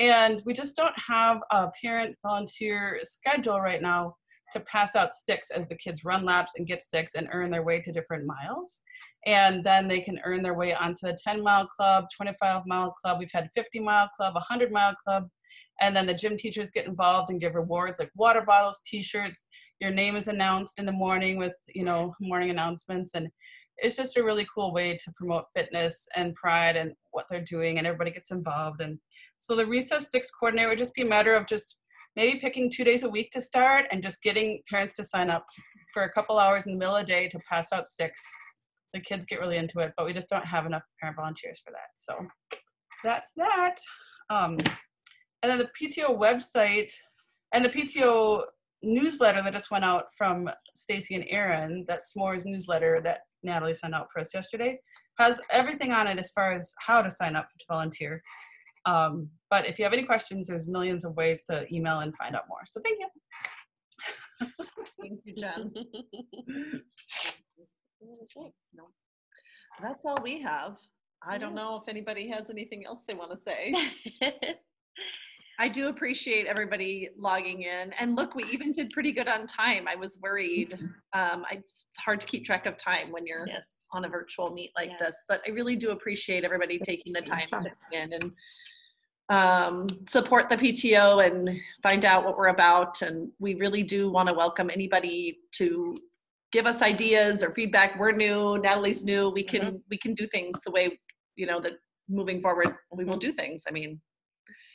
and we just don't have a parent volunteer schedule right now to pass out sticks as the kids run laps and get sticks and earn their way to different miles. And then they can earn their way onto the 10-mile club, 25-mile club. We've had 50-mile club, 100-mile club. And then the gym teachers get involved and give rewards like water bottles, t-shirts. Your name is announced in the morning with, morning announcements. And it's just a really cool way to promote fitness and pride and what they're doing, and everybody gets involved. And so the recess sticks coordinator would just be a matter of just maybe picking 2 days a week to start and just getting parents to sign up for a couple hours in the middle of the day to pass out sticks. The kids get really into it, but we just don't have enough parent volunteers for that. So that's that. And then the PTO website and the PTO newsletter that just went out from Stacy and Aaron, that S'mores newsletter that Natalie sent out for us yesterday, has everything on it as far as how to sign up to volunteer. But if you have any questions, there's millions of ways to email and find out more. So thank you. Thank you, Jen. No. That's all we have. I don't know if anybody has anything else they want to say. I do appreciate everybody logging in. And look, we even did pretty good on time. I was worried. It's hard to keep track of time when you're on a virtual meet like this, but I really do appreciate everybody taking the time to come in and support the PTO and find out what we're about. And we really do want to welcome anybody to give us ideas or feedback. We're new, Natalie's new. We can do things the way, that moving forward, we will do things. I mean,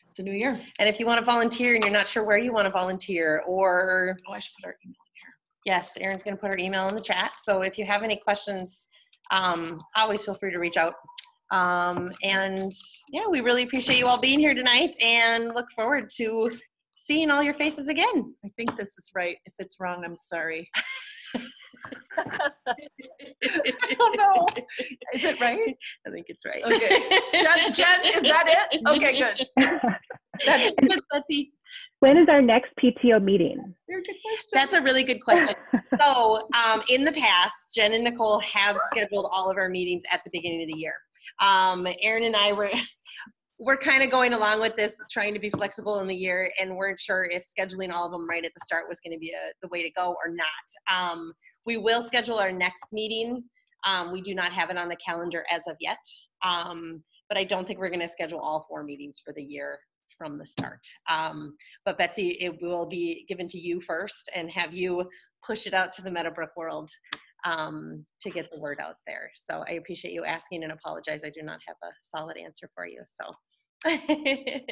it's a new year. And if you want to volunteer and you're not sure where you want to volunteer, or I should put our email here. Yes, Erin's going to put her email in the chat. So if you have any questions, always feel free to reach out. And yeah, we really appreciate you all being here tonight and look forward to seeing all your faces again. I think this is right. If it's wrong, I'm sorry. Oh no. Is it right? I think it's right. Okay. Jen, is that it? Okay, good. That's good, Betsy. When is our next PTO meeting? That's a really good question. So in the past, Jen and Nicole have scheduled all of our meetings at the beginning of the year. Erin and I we're kind of going along with this, trying to be flexible in the year, and weren't sure if scheduling all of them right at the start was going to be the way to go or not. We will schedule our next meeting. We do not have it on the calendar as of yet, but I don't think we're going to schedule all 4 meetings for the year from the start. But Betsy, it will be given to you first and have you push it out to the Meadowbrook world to get the word out there. So I appreciate you asking and apologize. I do not have a solid answer for you. So. I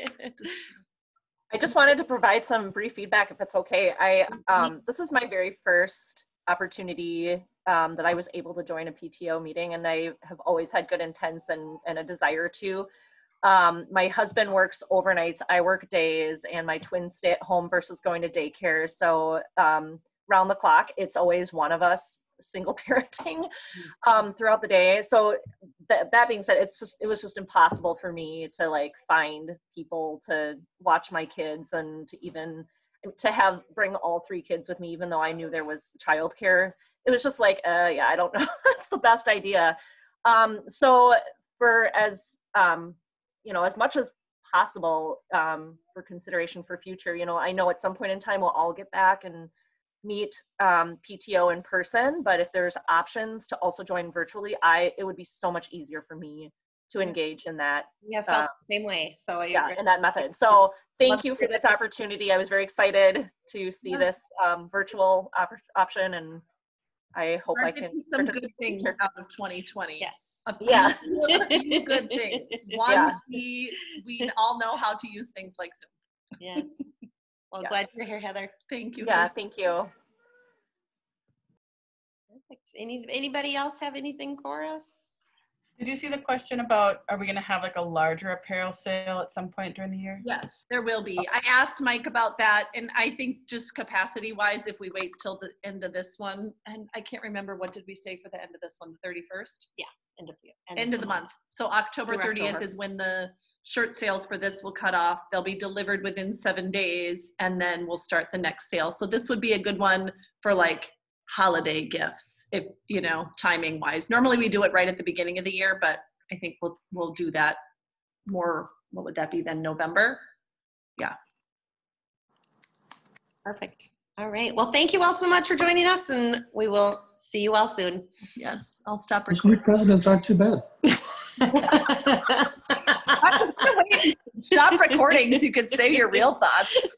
just wanted to provide some brief feedback if it's okay. This is my very first opportunity that I was able to join a PTO meeting, and I have always had good intents and a desire to. My husband works overnights, I work days, and my twins stay at home versus going to daycare. So round the clock, it's always one of us single parenting throughout the day. So that being said, it was just impossible for me to like find people to watch my kids and to even to bring all 3 kids with me, even though I knew there was childcare. It was just like, yeah, I don't know. That's the best idea. So for as much as possible for consideration for future, I know at some point in time we'll all get back and meet PTO in person, but if there's options to also join virtually, it would be so much easier for me to engage in that. Yeah, felt the same way. So yeah, in that method. So thank you for this opportunity. I was very excited to see this virtual option, and I hope I can some good things out of 2020. Yes. A few good things. One, we all know how to use things like Zoom. Yes. Well, Yes. glad you're here, Heather. Thank you. Yeah, thank you. Perfect. Anybody else have anything for us? Did you see the question about, are we going to have like a larger apparel sale at some point during the year? Yes, there will be. I asked Mike about that, and I think just capacity-wise, if we wait till the end of this one, and I can't remember, what did we say for the end of this one, the 31st? Yeah, end of the month. So October Through 30th October. is when the shirt sales for this will cut off. They'll be delivered within 7 days, and then we'll start the next sale. So this would be a good one for like holiday gifts, if timing wise. Normally we do it right at the beginning of the year, but I think we'll do that more. What would that be then? November? Yeah. Perfect. All right. Well, thank you all so much for joining us, and we will see you all soon. Yes, I'll stop Those new presidents aren't too bad. I was gonna wait, stop recording so you could say your real thoughts.